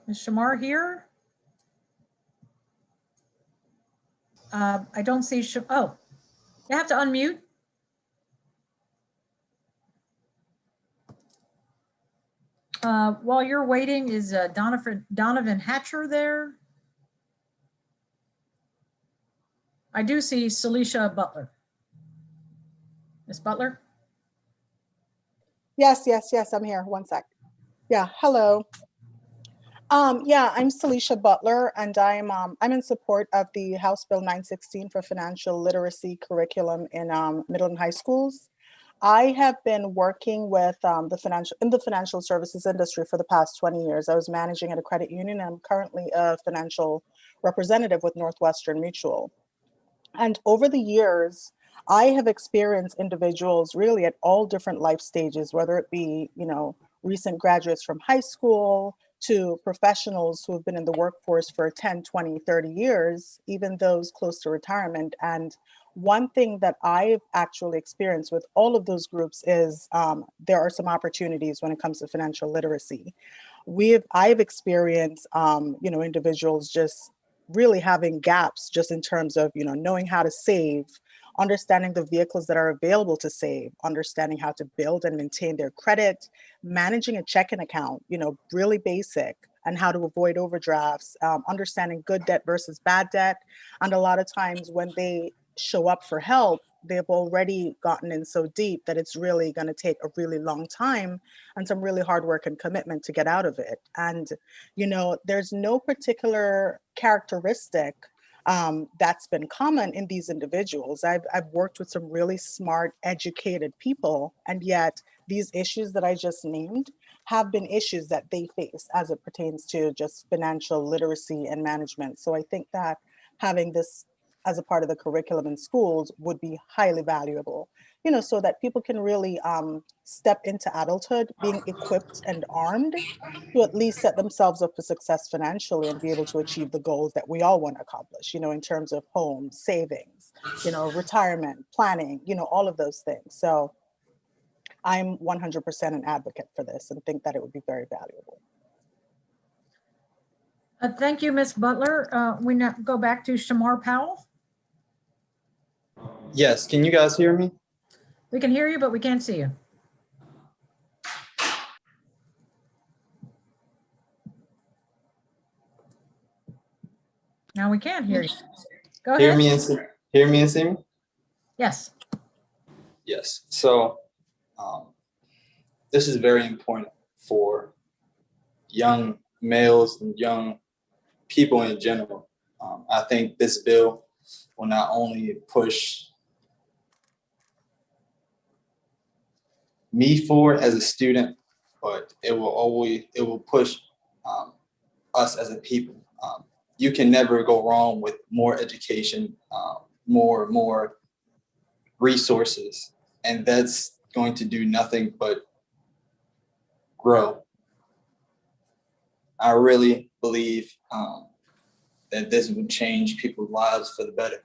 Is Shemar here? I don't see, oh, you have to unmute. While you're waiting, is Donovan Hatcher there? I do see Celicia Butler. Ms. Butler? Yes, I'm here. One sec. Yeah, hello. Yeah, I'm Celicia Butler, and I'm in support of the House Bill 916 for financial literacy curriculum in middle and high schools. I have been working with the financial services industry for the past 20 years. I was managing at a credit union, and I'm currently a financial representative with Northwestern Mutual. And over the years, I have experienced individuals really at all different life stages, whether it be, recent graduates from high school to professionals who have been in the workforce for 10, 20, 30 years, even those close to retirement. And one thing that I've actually experienced with all of those groups is there are some opportunities when it comes to financial literacy. I've experienced, individuals just really having gaps just in terms of, knowing how to save, understanding the vehicles that are available to save, understanding how to build and maintain their credit, managing a checking account, really basic, and how to avoid overdrafts, understanding good debt versus bad debt. And a lot of times when they show up for help, they've already gotten in so deep that it's really going to take a really long time and some really hard work and commitment to get out of it. And, there's no particular characteristic that's been common in these individuals. I've worked with some really smart, educated people, and yet these issues that I just named have been issues that they face as it pertains to just financial literacy and management. So I think that having this as a part of the curriculum in schools would be highly valuable, so that people can really step into adulthood being equipped and armed to at least set themselves up for success financially and be able to achieve the goals that we all want to accomplish, in terms of home, savings, retirement, planning, all of those things. So I'm 100% an advocate for this and think that it would be very valuable. Thank you, Ms. Butler. We now go back to Shemar Powell. Yes, can you guys hear me? We can hear you, but we can't see you. Now we can hear you. Go ahead. Hear me and see me? Yes. Yes. So this is very important for young males and young people in general. I think this bill will not only push me forward as a student, but it will push us as a people. You can never go wrong with more education, more resources, and that's going to do nothing but grow. I really believe that this would change people's lives for the better.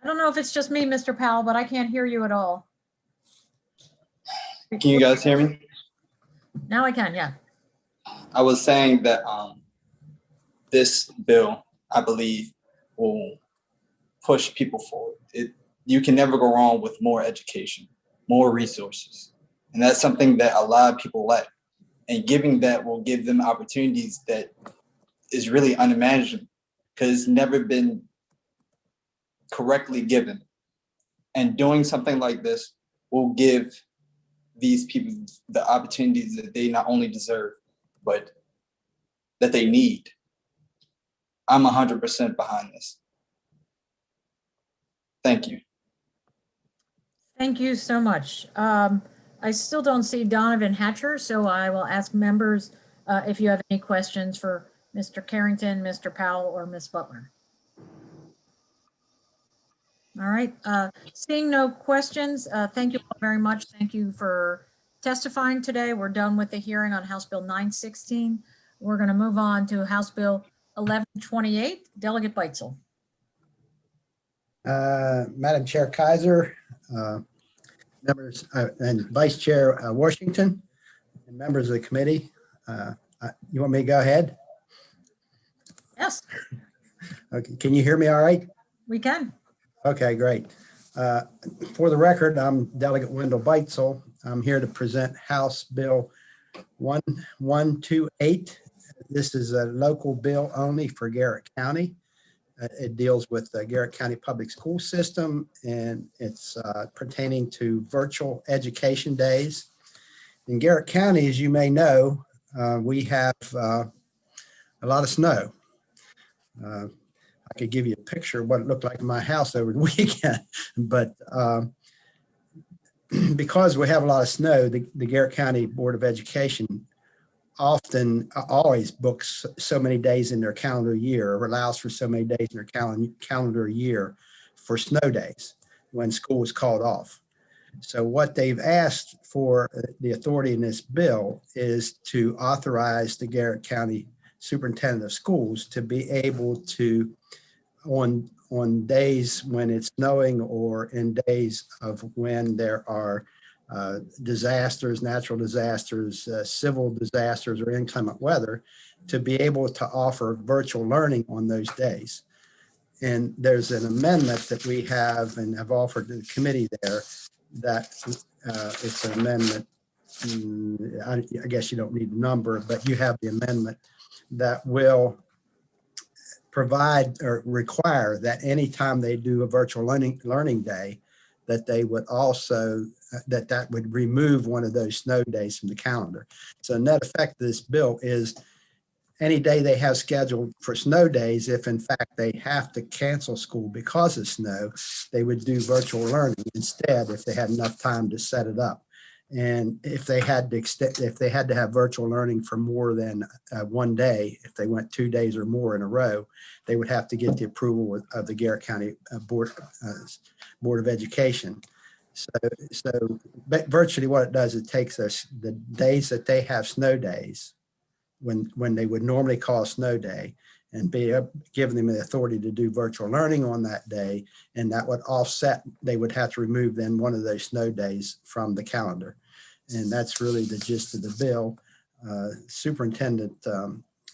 I don't know if it's just me, Mr. Powell, but I can't hear you at all. Can you guys hear me? Now I can, yeah. I was saying that this bill, I believe, will push people forward. You can never go wrong with more education, more resources. And that's something that a lot of people lack. And giving that will give them opportunities that is really unimaginable because it's never been correctly given. And doing something like this will give these people the opportunities that they not only deserve, but that they need. I'm 100% behind this. Thank you. Thank you so much. I still don't see Donovan Hatcher, so I will ask members if you have any questions for Mr. Carrington, Mr. Powell, or Ms. Butler. All right, seeing no questions, thank you all very much. Thank you for testifying today. We're done with the hearing on House Bill 916. We're going to move on to House Bill 1128. Delegate Beitzel. Madam Chair Kaiser, members and Vice Chair Washington, and members of the committee. You want me to go ahead? Yes. Okay. Can you hear me all right? We can. Okay, great. For the record, I'm Delegate Wendell Beitzel. I'm here to present House Bill 1128. This is a local bill only for Garrett County. It deals with the Garrett County Public School System, and it's pertaining to virtual education days. In Garrett County, as you may know, we have a lot of snow. I could give you a picture of what it looked like in my house over the weekend, but because we have a lot of snow, the Garrett County Board of Education always books so many days in their calendar year, or allows for so many days in their calendar year for snow days when school is called off. So what they've asked for the authority in this bill is to authorize the Garrett County Superintendent of Schools to be able to, on days when it's snowing or in days of when there are disasters, natural disasters, civil disasters, or inclement weather, to be able to offer virtual learning on those days. And there's an amendment that we have and have offered to the committee there that it's an amendment. I guess you don't need the number, but you have the amendment that will provide or require that anytime they do a virtual learning day, that they would also, that would remove one of those snow days from the calendar. So net effect of this bill is any day they have scheduled for snow days, if in fact they have to cancel school because of snow, they would do virtual learning instead if they had enough time to set it up. And if they had to have virtual learning for more than one day, if they went 2 days or more in a row, they would have to get the approval of the Garrett County Board of Education. So virtually what it does, it takes us the days that they have snow days, when they would normally call a snow day, and giving them the authority to do virtual learning on that day, and that would offset, they would have to remove then one of those snow days from the calendar. And that's really the gist of the bill. Superintendent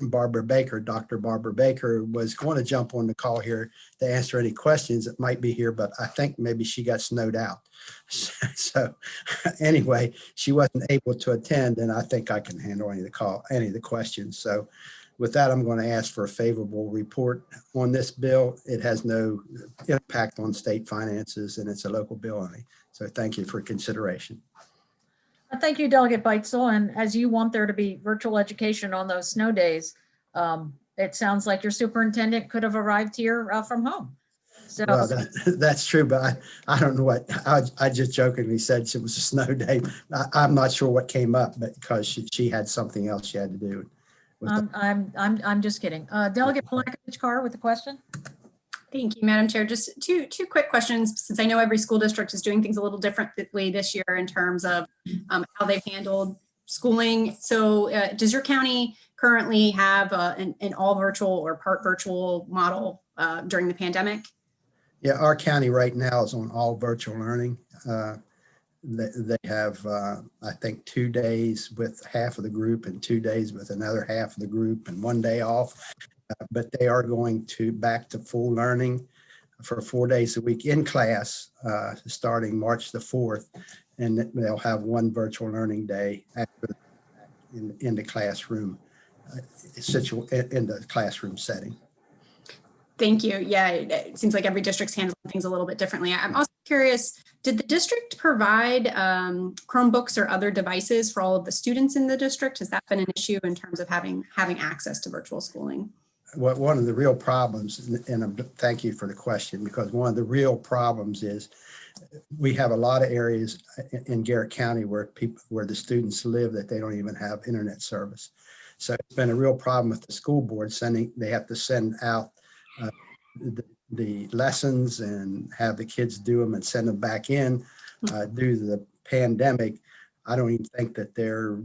Barbara Baker, Dr. Barbara Baker, was going to jump on the call here to answer any questions that might be here, but I think maybe she got snowed out. So anyway, she wasn't able to attend, and I think I can handle any of the questions. So with that, I'm going to ask for a favorable report on this bill. It has no impact on state finances, and it's a local bill only. So thank you for consideration. Thank you, Delegate Beitzel. And as you want there to be virtual education on those snow days, it sounds like your superintendent could have arrived here from home. So well, that's true, but I don't know what, I just jokingly said it was a snow day. I'm not sure what came up, but because she had something else she had to do. I'm just kidding. Delegate Palakovich-Carr with a question. Thank you, Madam Chair. Just two quick questions, since I know every school district is doing things a little differently this year in terms of how they've handled schooling. So does your county currently have an all virtual or part virtual model during the pandemic? Yeah, our county right now is on all virtual learning. They have, I think, 2 days with half of the group and 2 days with another half of the group and 1 day off. But they are going back to full learning for 4 days a week in class, starting March the 4th, and they'll have one virtual learning day after in the classroom, in the classroom setting. Thank you. Yeah, it seems like every district's handling things a little bit differently. I'm also curious, did the district provide Chromebooks or other devices for all of the students in the district? Has that been an issue in terms of having access to virtual schooling? Well, one of the real problems, and thank you for the question, because one of the real problems is we have a lot of areas in Garrett County where the students live that they don't even have internet service. So it's been a real problem with the school board they have to send out the lessons and have the kids do them and send them back in. Due to the pandemic, I don't even think that they're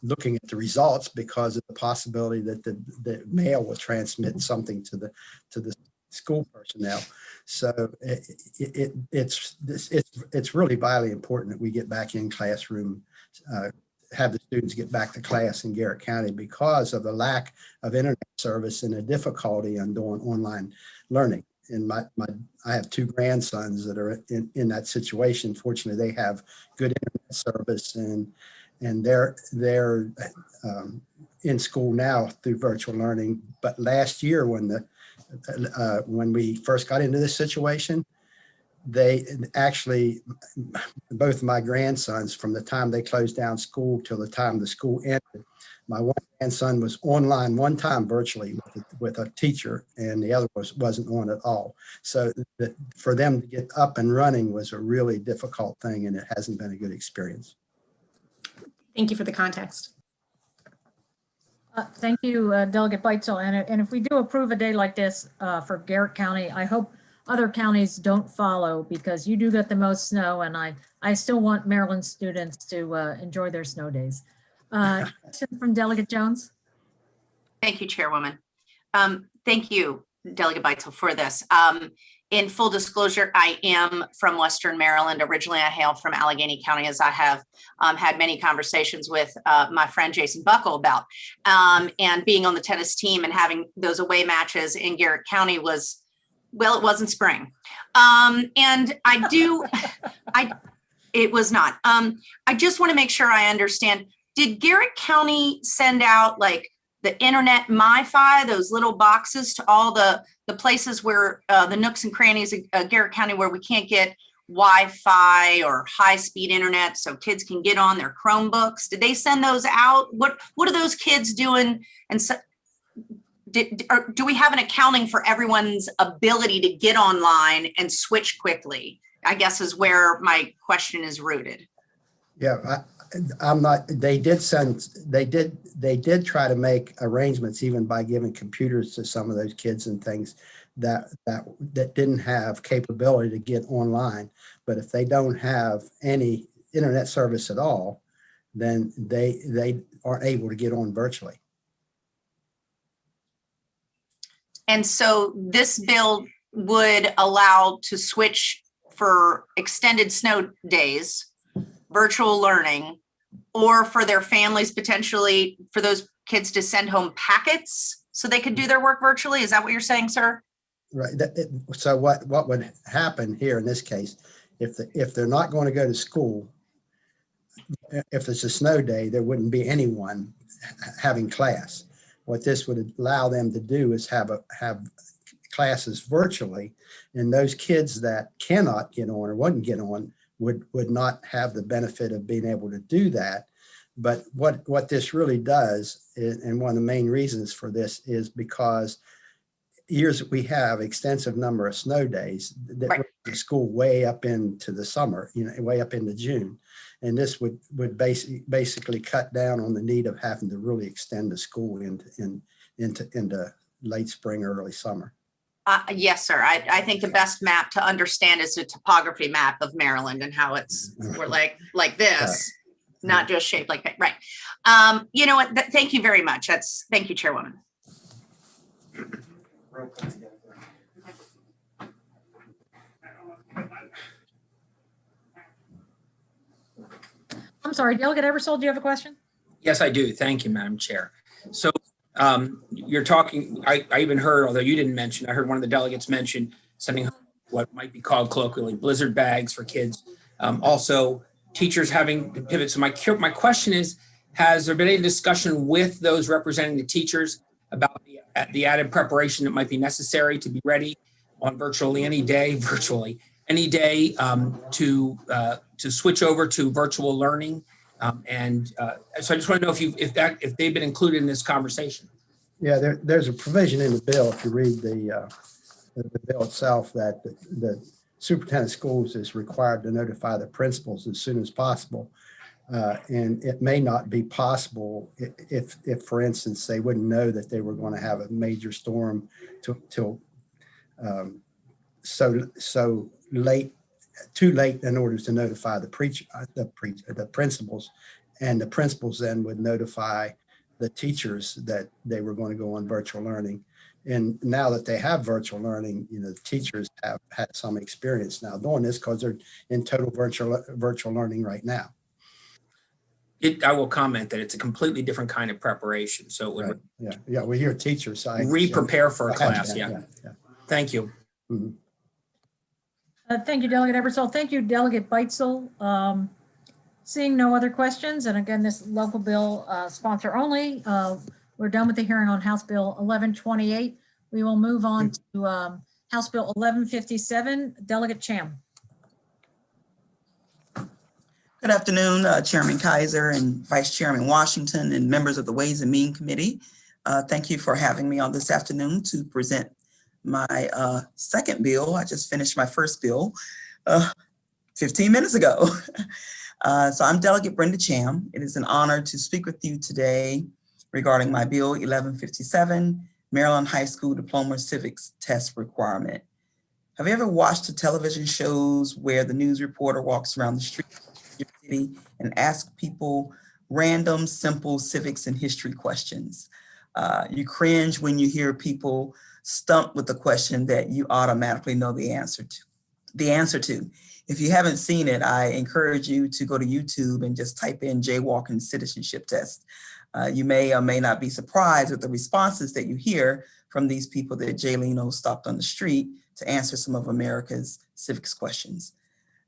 looking at the results because of the possibility that the mail will transmit something to the school personnel. So it's really vitally important that we get back in classroom, have the students get back to class in Garrett County because of the lack of internet service and the difficulty on doing online learning. And I have 2 grandsons that are in that situation. Fortunately, they have good internet service and they're in school now through virtual learning. But last year, when we first got into this situation, they actually, both of my grandsons, from the time they closed down school till the time the school ended, my one grandson was online one time virtually with a teacher, and the other wasn't on at all. So for them to get up and running was a really difficult thing, and it hasn't been a good experience. Thank you for the context. Thank you, Delegate Beitzel. And if we do approve a day like this for Garrett County, I hope other counties don't follow, because you do get the most snow, and I still want Maryland students to enjoy their snow days. Question from Delegate Jones. Thank you, Chairwoman. Thank you, Delegate Beitzel, for this. In full disclosure, I am from Western Maryland. Originally, I hail from Allegheny County, as I have had many conversations with my friend Jason Buckle about. And being on the tennis team and having those away matches in Garrett County was, well, it wasn't spring. And it was not. I just want to make sure I understand. Did Garrett County send out like the internet MiFi, those little boxes to all the places where the nooks and crannies of Garrett County where we can't get Wi-Fi or high-speed internet so kids can get on their Chromebooks? Did they send those out? What are those kids doing? And so, do we have an accounting for everyone's ability to get online and switch quickly? I guess is where my question is rooted. Yeah, I'm not, they did try to make arrangements even by giving computers to some of those kids and things that didn't have capability to get online. But if they don't have any internet service at all, then they aren't able to get on virtually. And so this bill would allow to switch for extended snow days, virtual learning, or for their families, potentially for those kids to send home packets so they could do their work virtually? Is that what you're saying, sir? Right. So what would happen here in this case, if they're not going to go to school, if it's a snow day, there wouldn't be anyone having class. What this would allow them to do is have classes virtually, and those kids that cannot get on or wouldn't get on would not have the benefit of being able to do that. But what this really does, and one of the main reasons for this, is because years that we have extensive number of snow days that Right. the school way up into the summer, way up into June. And this would basically cut down on the need of having to really extend the school into late spring or early summer. Yes, sir. I think the best map to understand is the topography map of Maryland and how we're like this, not just shaped like that. Right. You know what? Thank you very much. Thank you, Chairwoman. I'm sorry, Delegate Eversole, do you have a question? Yes, I do. Thank you, Madam Chair. So you're talking, I even heard, although you didn't mention, I heard one of the delegates mention sending what might be called colloquially blizzard bags for kids. Also, teachers having to pivot. So my question is, has there been any discussion with those representing the teachers about the added preparation that might be necessary to be ready on virtually any day to switch over to virtual learning? So I just want to know if they've been included in this conversation. Yeah, there's a provision in the bill, if you read the bill itself, that the superintendent of schools is required to notify the principals as soon as possible. And it may not be possible if, for instance, they wouldn't know that they were going to have a major storm till so late, too late in order to notify the principals, and the principals then would notify the teachers that they were going to go on virtual learning. And now that they have virtual learning, the teachers have had some experience now doing this because they're in total virtual learning right now. I will comment that it's a completely different kind of preparation. So it would Yeah. We hear teachers re-prepare for a class. Yeah. Thank you. Mm-hmm. Thank you, Delegate Eversole. Thank you, Delegate Beitzel. Seeing no other questions, and again, this local bill sponsor only, we're done with the hearing on House Bill 1128. We will move on to House Bill 1157. Delegate Cham. Good afternoon, Chairman Kaiser and Vice Chairman Washington and members of the Ways and Means Committee. Thank you for having me on this afternoon to present my second bill. I just finished my first bill 15 minutes ago. So I'm Delegate Brenda Cham. It is an honor to speak with you today regarding my Bill 1157, Maryland High School Diploma Civics Test Requirement. Have you ever watched the television shows where the news reporter walks around the street of your city and asks people random, simple civics and history questions? You cringe when you hear people stumped with a question that you automatically know the answer to. If you haven't seen it, I encourage you to go to YouTube and just type in jaywalking citizenship test. You may or may not be surprised with the responses that you hear from these people that Jay Leno stopped on the street to answer some of America's civics questions.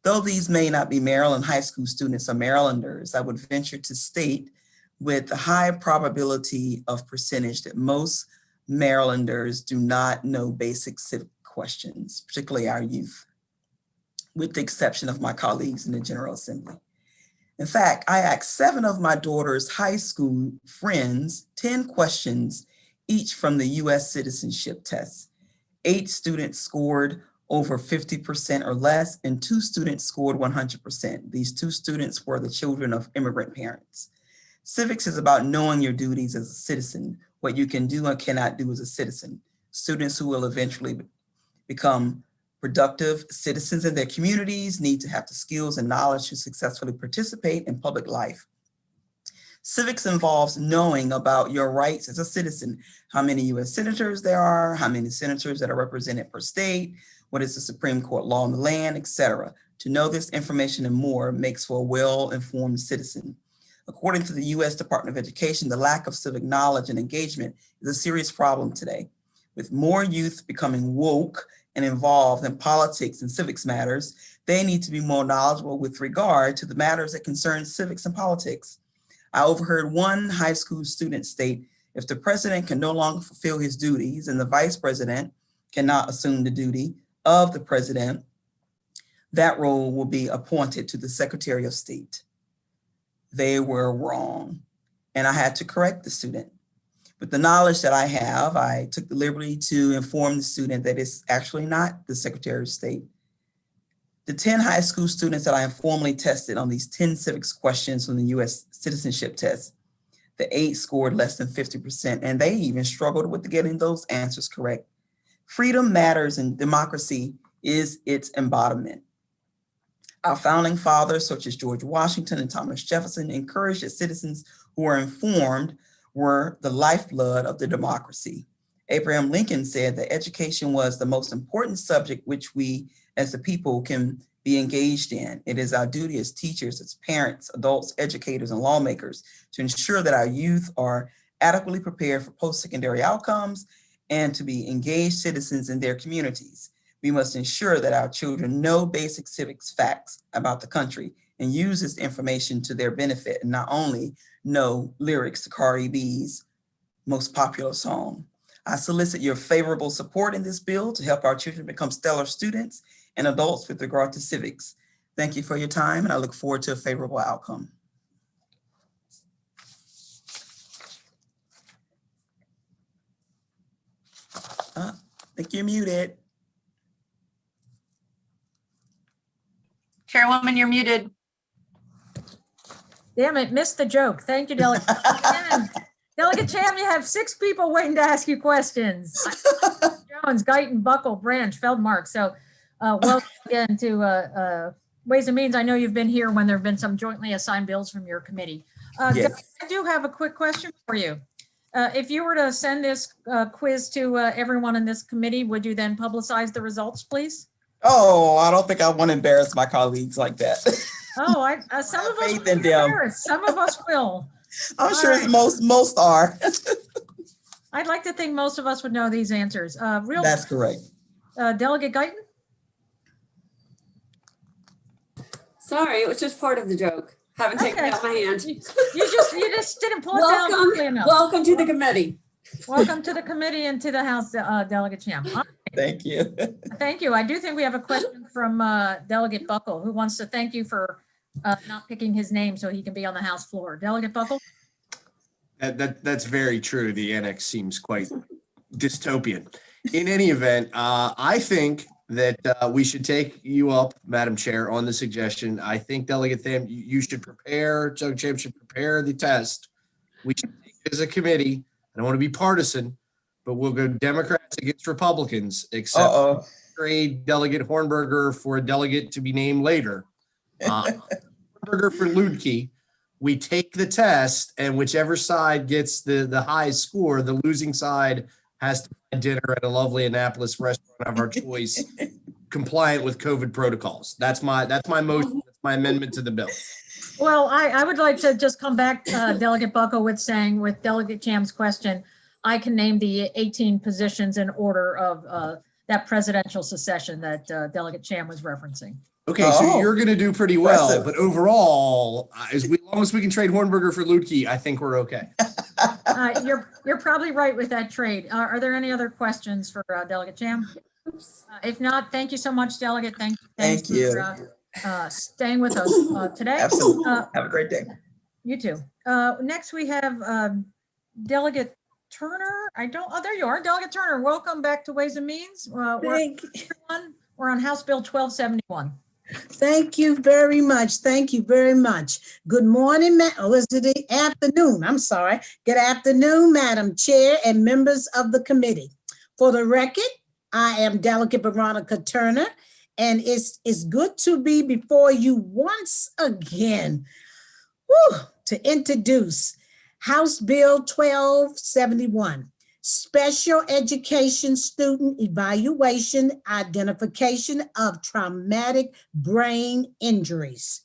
Though these may not be Maryland high school students or Marylanders, I would venture to state with a high probability of percentage that most Marylanders do not know basic civic questions, particularly our youth, with the exception of my colleagues in the General Assembly. In fact, I asked 7 of my daughter's high school friends 10 questions, each from the US citizenship test. 8 students scored over 50% or less, and 2 students scored 100%. These 2 students were the children of immigrant parents. Civics is about knowing your duties as a citizen, what you can do and cannot do as a citizen. Students who will eventually become productive citizens in their communities need to have the skills and knowledge to successfully participate in public life. Civics involves knowing about your rights as a citizen, how many US senators there are, how many senators that are represented per state, what is the Supreme Court law on the land, etc. To know this information and more makes for a well-informed citizen. According to the U.S. Department of Education, the lack of civic knowledge and engagement is a serious problem today. With more youth becoming woke and involved in politics and civics matters, they need to be more knowledgeable with regard to the matters that concern civics and politics. I overheard one high school student state, if the president can no longer fulfill his duties and the vice president cannot assume the duty of the president, that role will be appointed to the Secretary of State. They were wrong, and I had to correct the student. With the knowledge that I have, I took the liberty to inform the student that it's actually not the Secretary of State. The 10 high school students that I informally tested on these 10 civics questions from the U.S. citizenship test, the 8 scored less than 50%, and they even struggled with getting those answers correct. Freedom matters and democracy is its embodiment. Our founding fathers, such as George Washington and Thomas Jefferson, encouraged that citizens who were informed were the lifeblood of the democracy. Abraham Lincoln said that education was the most important subject which we as the people can be engaged in. It is our duty as teachers, as parents, adults, educators, and lawmakers to ensure that our youth are adequately prepared for post-secondary outcomes and to be engaged citizens in their communities. We must ensure that our children know basic civics facts about the country and use this information to their benefit, and not only know lyrics to Cardi B's most popular song. I solicit your favorable support in this bill to help our children become stellar students and adults with regard to civics. Thank you for your time, and I look forward to a favorable outcome. I think you're muted. Chairwoman, you're muted. Damn it, missed the joke. Thank you, Delegate. Again, Delegate Cham, you have 6 people waiting to ask you questions. Jones, Guyton, Buckle, Branch, Feldmark. So welcome again to Ways and Means. I know you've been here when there have been some jointly assigned bills from your committee. Yes. I do have a quick question for you. If you were to send this quiz to everyone in this committee, would you then publicize the results, please? Oh, I don't think I want to embarrass my colleagues like that. Oh, some of us faith will in be them. embarrassed. Some of us will. I'm All sure right. most are. I'd like to think most of us would know these answers. That's correct. Delegate Guyton? Sorry, it was just part of the joke. Haven't taken it out my hand. You just didn't pull it down quickly enough. Welcome to the committee. Welcome to the committee and to the House, Delegate Cham. All right. Thank you. Thank you. I do think we have a question from Delegate Buckle, who wants to thank you for not picking his name so he can be on the House floor. Delegate Buckle? That's very true. The annex seems quite dystopian. In any event, I think that we should take you up, Madam Chair, on the suggestion. I think Delegate Tham, you should prepare, Doug Cham should prepare the test. We should take it as a committee. I don't want to be partisan, but we'll go Democrats against Republicans, except trade Delegate Hornberger for a delegate to be named later. Hornberger for Ludke. We take the test, and whichever side gets the highest score, the losing side has to find dinner at a lovely Annapolis restaurant of our choice, compliant with COVID protocols. That's my motion. That's my amendment to the bill. Well, I would like to just come back, Delegate Buckle, with saying, with Delegate Cham's question, I can name the 18 positions in order of that presidential succession that Delegate Cham was referencing. Okay, so you're going to do pretty well, Impressive. but overall, as long as we can trade Hornberger for Ludke, I think we're okay. You're probably right with that trade. Are there any other questions for Delegate Cham? If not, thank you so much, Delegate. Thank you for staying with us today. Absolutely. Have a great day. You too. Next, we have Delegate Turner. There you are, Delegate Turner. Welcome back to Ways and Means. We're on House Bill 1271. Thank you very much. Thank you very much. Good morning, is it the afternoon? I'm sorry. Good afternoon, Madam Chair and members of the committee. For the record, I am Delegate Veronica Turner, and it's good to be before you once again to introduce House Bill 1271. Special Education Student Evaluation Identification of Traumatic Brain Injuries.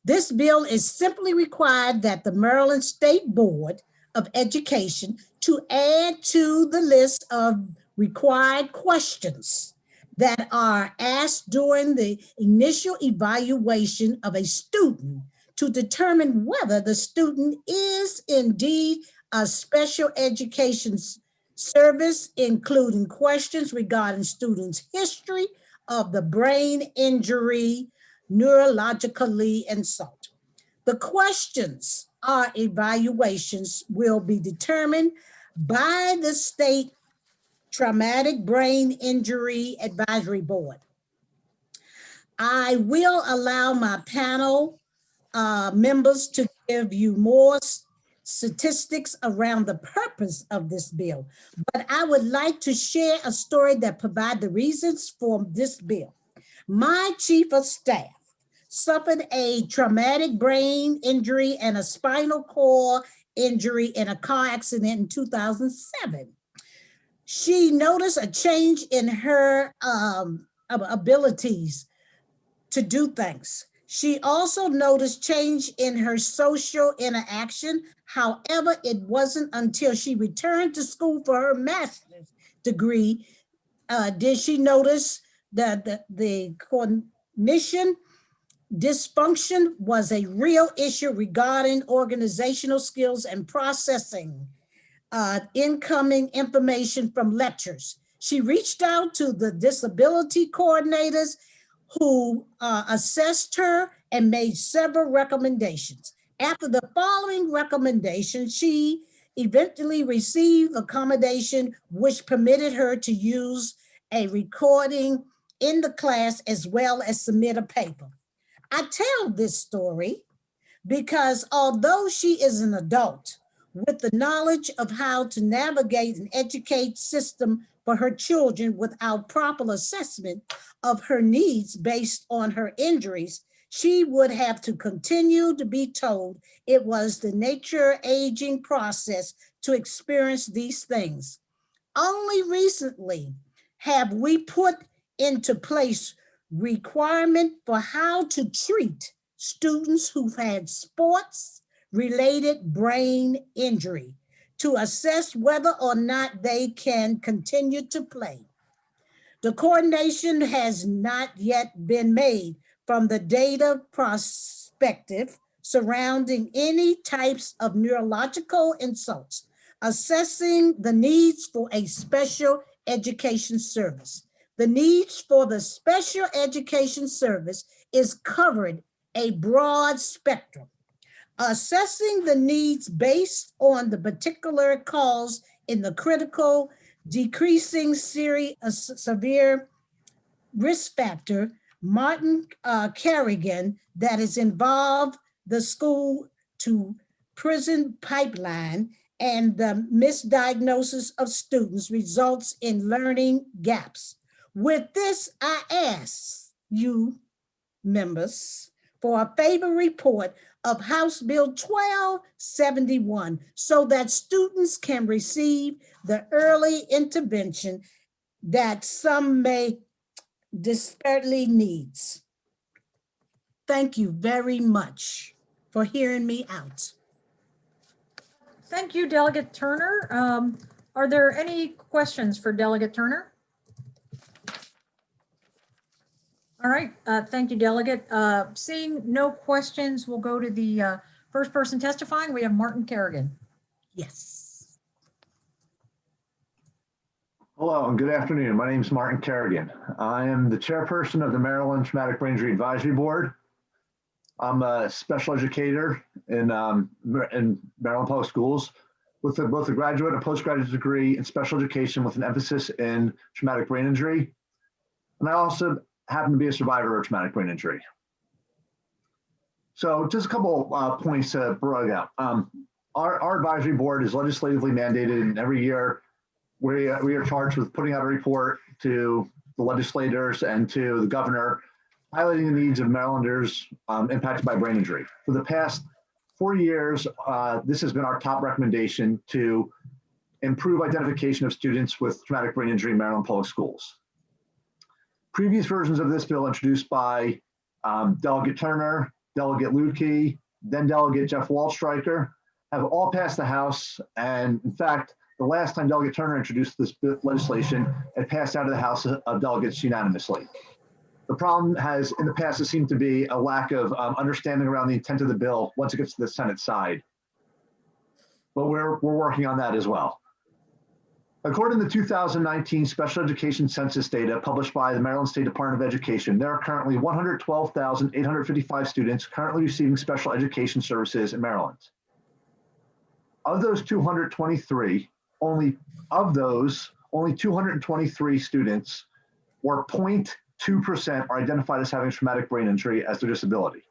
This bill is simply required that the Maryland State Board of Education to add to the list of required questions that are asked during the initial evaluation of a student to determine whether the student is indeed a special education service, including questions regarding students' history of the brain injury, neurologically insult. The questions or evaluations will be determined by the State Traumatic Brain Injury Advisory Board. I will allow my panel members to give you more statistics around the purpose of this bill, but I would like to share a story that provides the reasons for this bill. My chief of staff suffered a traumatic brain injury and a spinal cord injury in a car accident in 2007. She noticed a change in her abilities to do things. She also noticed change in her social interaction. However, it wasn't until she returned to school for her master's degree did she notice that the cognition dysfunction was a real issue regarding organizational skills and processing incoming information from lectures. She reached out to the disability coordinators who assessed her and made several recommendations. After the following recommendations, she eventually received accommodation which permitted her to use a recording in the class as well as submit a paper. I tell this story because although she is an adult with the knowledge of how to navigate and educate system for her children without proper assessment of her needs based on her injuries, she would have to continue to be told it was the nature aging process to experience these things. Only recently have we put into place requirement for how to treat students who've had sports-related brain injury to assess whether or not they can continue to play. The coordination has not yet been made from the data perspective surrounding any types of neurological insults, assessing the needs for a special education service. The needs for the special education service is covered a broad spectrum. Assessing the needs based on the particular cause in the critical decreasing severe risk factor, Martin Carrigan, that is involved the school to prison pipeline and the misdiagnosis of students results in learning gaps. With this, I ask you members for a favor report of House Bill 1271 so that students can receive the early intervention that some may desperately needs. Thank you very much for hearing me out. Thank you, Delegate Turner. Are there any questions for Delegate Turner? All right, thank you, Delegate. Seeing no questions, we'll go to the first person testifying. We have Martin Carrigan. Yes. Hello and good afternoon. My name is Martin Carrigan. I am the chairperson of the Maryland Traumatic Brain Injury Advisory Board. I'm a special educator in Maryland Public Schools with both a graduate and postgraduate degree in special education with an emphasis in traumatic brain injury. And I also happen to be a survivor of traumatic brain injury. So just a couple points to bring out. Our advisory board is legislatively mandated, and every year we are charged with putting out a report to the legislators and to the governor, highlighting the needs of Marylanders impacted by brain injury. For the past 4 years, this has been our top recommendation to improve identification of students with traumatic brain injury in Maryland Public Schools. Previous versions of this bill introduced by Delegate Turner Delegate Lukey, then Delegate Jeff Waldstreicher, have all passed the House. And in fact, the last time Delegate Turner introduced this legislation, it passed out of the House of Delegates unanimously. The problem has, in the past, it seemed to be a lack of understanding around the intent of the bill once it gets to the Senate side. But we're working on that as well. According to the 2019 special education census data published by the Maryland State Department of Education, there are currently 112,855 students currently receiving special education services in Maryland. Of those 223, only 223 students, or 0.2%, are identified as having traumatic brain injury as their disability.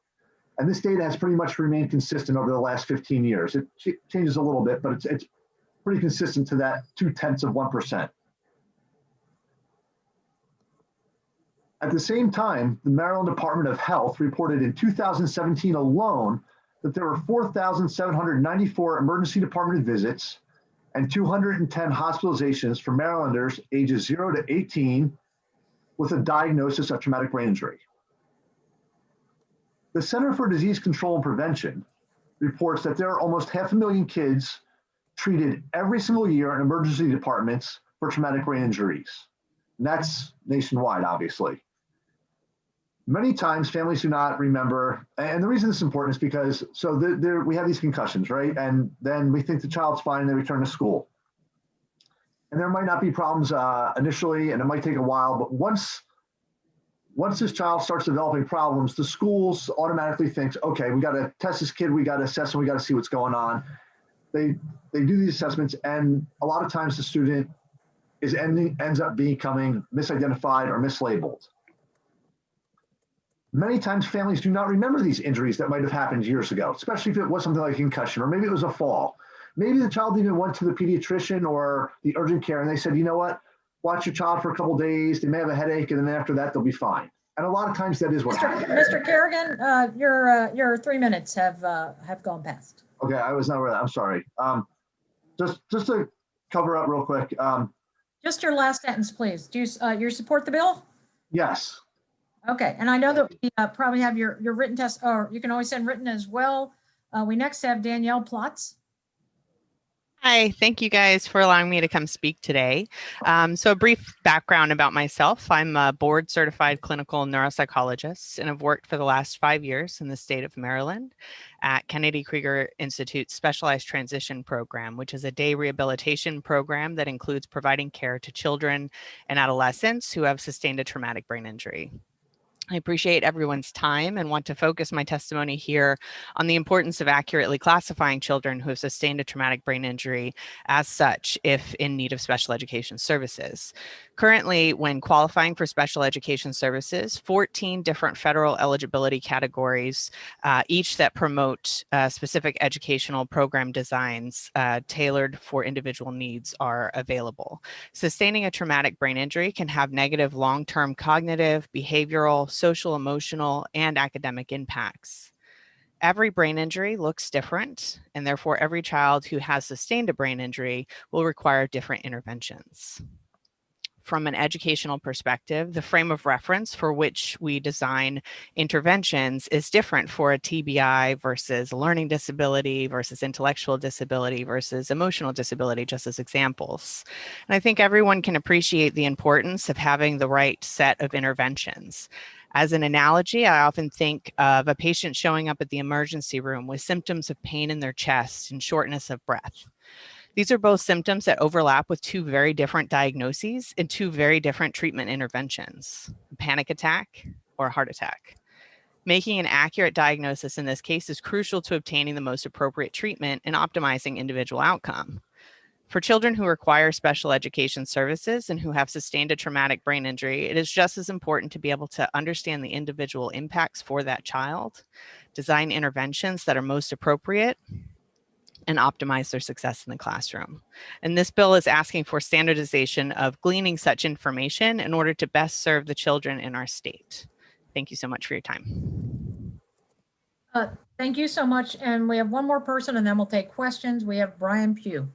And this data has pretty much remained consistent over the last 15 years. It changes a little bit, but it's pretty consistent to that 0.2%. At the same time, the Maryland Department of Health reported in 2017 alone that there were 4,794 emergency department visits and 210 hospitalizations for Marylanders ages 0 to 18 with a diagnosis of traumatic brain injury. The Center for Disease Control and Prevention reports that there are almost 500,000 kids treated every single year in emergency departments for traumatic brain injuries. And that's nationwide, obviously. Many times families do not remember, and the reason this is important is because, we have these concussions, right? And then we think the child's fine and they return to school. And there might not be problems initially, and it might take a while, but once this child starts developing problems, the schools automatically think, okay, we got to test this kid, we got to assess him, we got to see what's going on. They do these assessments, and a lot of times the student ends up becoming misidentified or mislabeled. Many times families do not remember these injuries that might have happened years ago, especially if it was something like a concussion, or maybe it was a fall. Maybe the child even went to the pediatrician or the urgent care and they said, you know what, watch your child for a couple of days, they may have a headache, and then after that, they'll be fine. And a lot of times that is what happens. Mr. Kerrigan, your 3 minutes have gone past. Okay, I was not aware of that, I'm sorry. Just to cover up real quick. Just your last sentence, please. Do you support the bill? Yes. Okay, and I know that we probably have your written test, or you can always send written as well. We next have Danielle Plotz. Hi, thank you guys for allowing me to come speak today. So a brief background about myself. I'm a board certified clinical neuropsychologist and have worked for the last 5 years in the state of Maryland at Kennedy Krieger Institute's Specialized Transition Program, which is a day rehabilitation program that includes providing care to children and adolescents who have sustained a traumatic brain injury. I appreciate everyone's time and want to focus my testimony here on the importance of accurately classifying children who have sustained a traumatic brain injury as such if in need of special education services. Currently, when qualifying for special education services, 14 different federal eligibility categories, each that promote specific educational program designs tailored for individual needs, are available. Sustaining a traumatic brain injury can have negative long-term cognitive, behavioral, social, emotional, and academic impacts. Every brain injury looks different, and therefore every child who has sustained a brain injury will require different interventions. From an educational perspective, the frame of reference for which we design interventions is different for a TBI versus learning disability versus intellectual disability versus emotional disability, just as examples. And I think everyone can appreciate the importance of having the right set of interventions. As an analogy, I often think of a patient showing up at the emergency room with symptoms of pain in their chest and shortness of breath. These are both symptoms that overlap with two very different diagnoses and two very different treatment interventions, a panic attack or a heart attack. Making an accurate diagnosis in this case is crucial to obtaining the most appropriate treatment and optimizing individual outcome. For children who require special education services and who have sustained a traumatic brain injury, it is just as important to be able to understand the individual impacts for that child, design interventions that are most appropriate, and optimize their success in the classroom. And this bill is asking for standardization of gleaning such information in order to best serve the children in our state. Thank you so much for your time. Thank you so much. And we have one more person and then we'll take questions. We have Brian Pugh.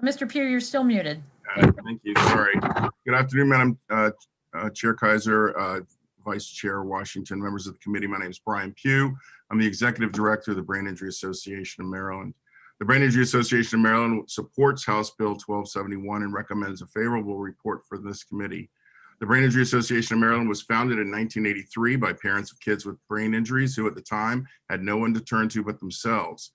Mr. Pugh, you're still muted. Thank you. Sorry. Good afternoon, Chair Kaiser, Vice Chair Washington, members of the committee. My name is Brian Pugh. I'm the Executive Director of the Brain Injury Association of Maryland. The Brain Injury Association of Maryland supports House Bill 1271 and recommends a favorable report for this committee. The Brain Injury Association of Maryland was founded in 1983 by parents of kids with brain injuries who at the time had no one to turn to but themselves.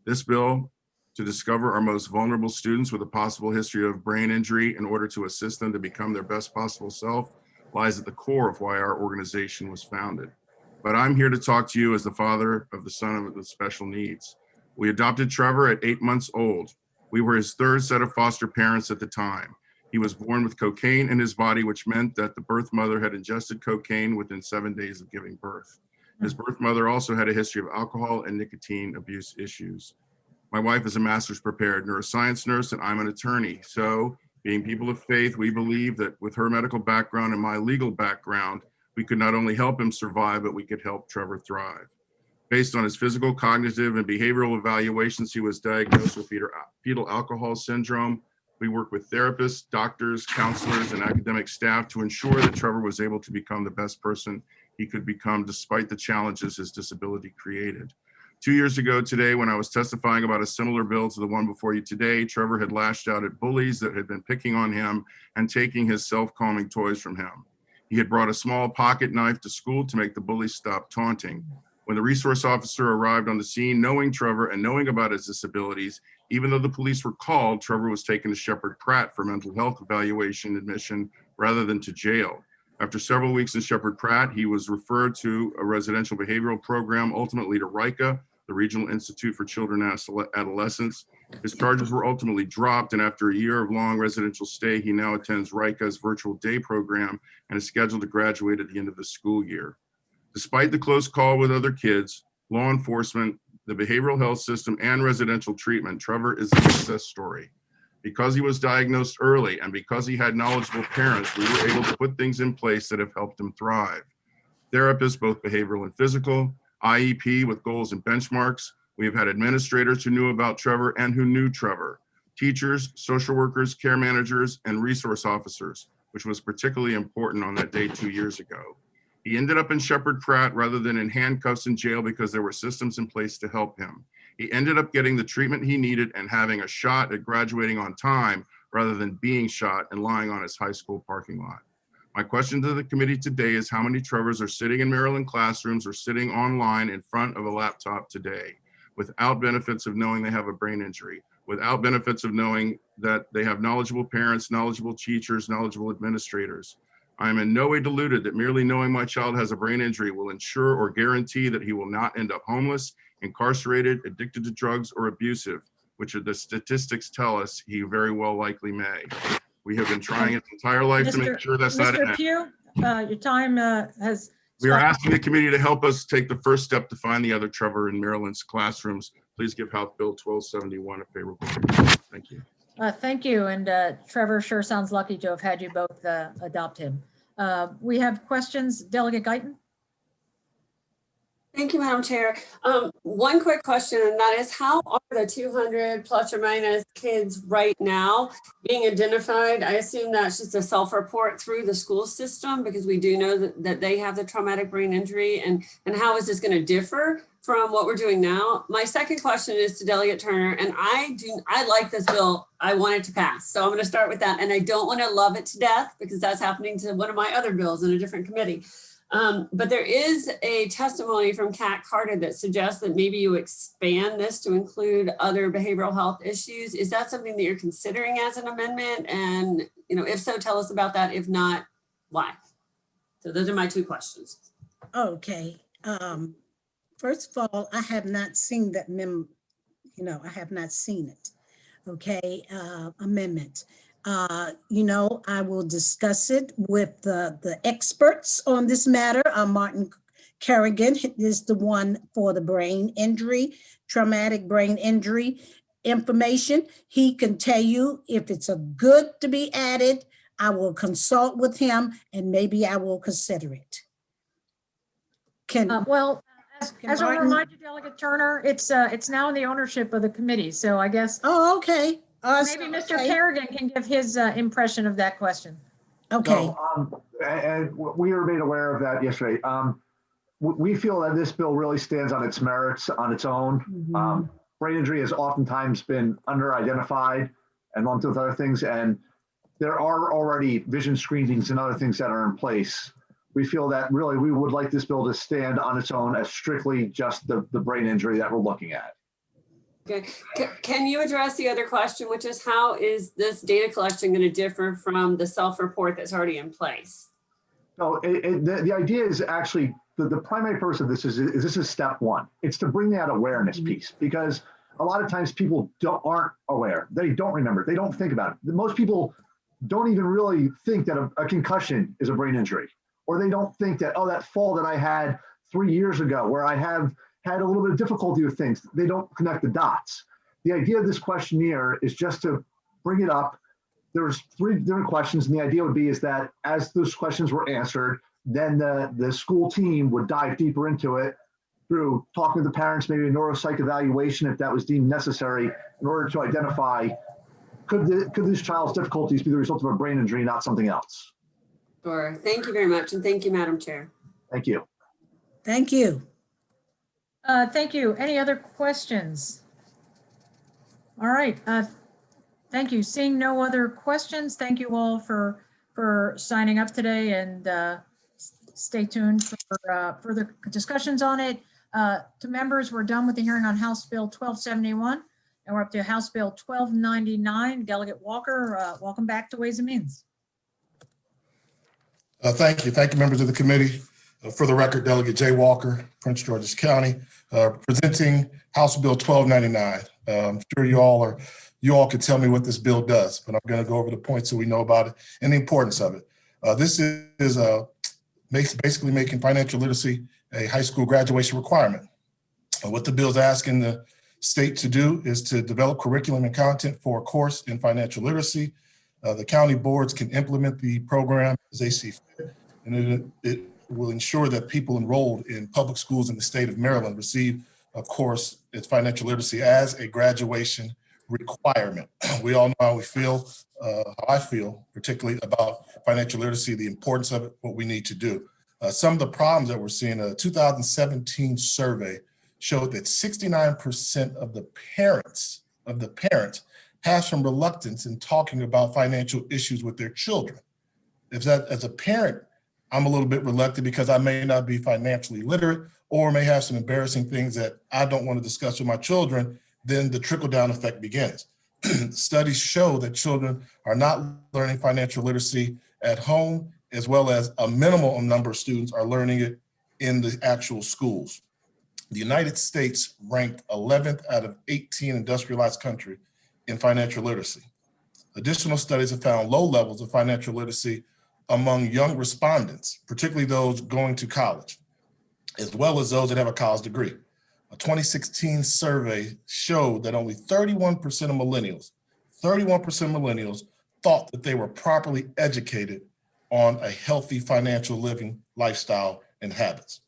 This bill to discover our most vulnerable students with a possible history of brain injury in order to assist them to become their best possible self lies at the core of why our organization was founded. But I'm here to talk to you as the father of the son with special needs. We adopted Trevor at 8 months old. We were his third set of foster parents at the time. He was born with cocaine in his body, which meant that the birth mother had ingested cocaine within 7 days of giving birth. His birth mother also had a history of alcohol and nicotine abuse issues. My wife is a master's prepared neuroscience nurse and I'm an attorney. So being people of faith, we believe that with her medical background and my legal background, we could not only help him survive, but we could help Trevor thrive. Based on his physical, cognitive, and behavioral evaluations, he was diagnosed with fetal alcohol syndrome. We work with therapists, doctors, counselors, and academic staff to ensure that Trevor was able to become the best person he could become despite the challenges his disability created. 2 years ago today, when I was testifying about a similar bill to the one before you today, Trevor had lashed out at bullies that had been picking on him and taking his self-calming toys from him. He had brought a small pocket knife to school to make the bullies stop taunting. When the resource officer arrived on the scene, knowing Trevor and knowing about his disabilities, even though the police were called, Trevor was taken to Shepherd Pratt for mental health evaluation admission rather than to jail. After several weeks in Shepherd Pratt, he was referred to a residential behavioral program, ultimately to RICA, the Regional Institute for Children and Adolescents. His charges were ultimately dropped, and after a year of long residential stay, he now attends RICA's virtual day program and is scheduled to graduate at the end of the school year. Despite the close call with other kids, law enforcement, the behavioral health system, and residential treatment, Trevor is a success story. Because he was diagnosed early and because he had knowledgeable parents, we were able to put things in place that have helped him thrive. Therapists, both behavioral and physical, IEP with goals and benchmarks. We have had administrators who knew about Trevor and who knew Trevor, teachers, social workers, care managers, and resource officers, which was particularly important on that day 2 years ago. He ended up in Shepherd Pratt rather than in handcuffs in jail because there were systems in place to help him. He ended up getting the treatment he needed and having a shot at graduating on time rather than being shot and lying on his high school parking lot. My question to the committee today is how many Trevors are sitting in Maryland classrooms or sitting online in front of a laptop today without benefits of knowing they have a brain injury, without benefits of knowing that they have knowledgeable parents, knowledgeable teachers, knowledgeable administrators. I am in no way deluded that merely knowing my child has a brain injury will ensure or guarantee that he will not end up homeless, incarcerated, addicted to drugs, or abusive, which the statistics tell us he very well likely may. We have been trying his entire life to make sure that's not Mr. Pugh, your time has. We are asking the committee to help us take the first step to find the other Trevor in Maryland's classrooms. Please give House Bill 1271 a favorable review. Thank you. Thank you. And Trevor sure sounds lucky to have had you both adopt him. We have questions. Delegate Guyton. Thank you, Madam Chair. One quick question, and that is how are the 200 plus or minus kids right now being identified? I assume that's just a self-report through the school system because we do know that they have the traumatic brain injury, and how is this going to differ from what we're doing now? My second question is to Delegate Turner, and I like this bill. I want it to pass. So I'm going to start with that. And I don't want to love it to death because that's happening to one of my other bills in a different committee. But there is a testimony from Kat Carter that suggests that maybe you expand this to include other behavioral health issues. Is that something that you're considering as an amendment? And, if so, tell us about that. If not, why? So those are my two questions. Okay. First of all, I have not seen that I have not seen it. Okay, amendment. I will discuss it with the experts on this matter. Martin Carrigan is the one for the brain injury, traumatic brain injury information. He can tell you if it's a good to be added. I will consult with him and maybe I will consider it. As I remind you, Delegate Turner, it's now in the ownership of the committee. So I guess. Oh, okay. Maybe Mr. Carrigan can give his impression of that question. Okay. So, and we were made aware of that yesterday. We feel that this bill really stands on its merits on its own. Brain injury has oftentimes been under-identified and lumped with other things, and there are already vision screenings and other things that are in place. We feel that really we would like this bill to stand on its own as strictly just the brain injury that we're looking at. Okay. Can you address the other question, which is how is this data collection going to differ from the self-report that's already in place? So the idea is actually the primary purpose of this is this is step one. It's to bring that awareness piece, because a lot of times people aren't aware. They don't remember. They don't think about it. Most people don't even really think that a concussion is a brain injury, or they don't think that, oh, that fall that I had 3 years ago where I have had a little bit of difficulty with things. They don't connect the dots. The idea of this questionnaire is just to bring it up. There's 3 different questions, and the idea would be is that as those questions were answered, then the school team would dive deeper into it through talking to the parents, maybe a neuropsych evaluation if that was deemed necessary, in order to identify could this child's difficulties be the result of a brain injury, not something else. Sure. Thank you very much, and thank you, Madam Chair. Thank you. Thank you. Thank you. Any other questions? All right. Thank you. Seeing no other questions, thank you all for signing up today, and stay tuned for further discussions on it. To members, we're done with the hearing on House Bill 1271, and we're up to House Bill 1299. Delegate Walker, welcome back to Ways and Means. Thank you. Thank you, members of the committee. For the record, Delegate Jay Walker, Prince George's County, presenting House Bill 1299. I'm sure you all can tell me what this bill does, but I'm going to go over the points so we know about it and the importance of it. This is basically making financial literacy a high school graduation requirement. What the bill is asking the state to do is to develop curriculum and content for a course in financial literacy. The county boards can implement the program as they see fit, and it will ensure that people enrolled in public schools in the state of Maryland receive a course in financial literacy as a graduation requirement. We all know how we feel, how I feel, particularly about financial literacy, the importance of it, what we need to do. Some of the problems that we're seeing, a 2017 survey showed that 69% of the parents have some reluctance in talking about financial issues with their children. As a parent, I'm a little bit reluctant because I may not be financially literate or may have some embarrassing things that I don't want to discuss with my children. Then the trickle-down effect begins. Studies show that children are not learning financial literacy at home, as well as a minimal number of students are learning it in the actual schools. The United States ranked 11th out of 18 industrialized countries in financial literacy. Additional studies have found low levels of financial literacy among young respondents, particularly those going to college, as well as those that have a college degree. A 2016 survey showed that only 31% of millennials thought that they were properly educated on a healthy financial living lifestyle and habits.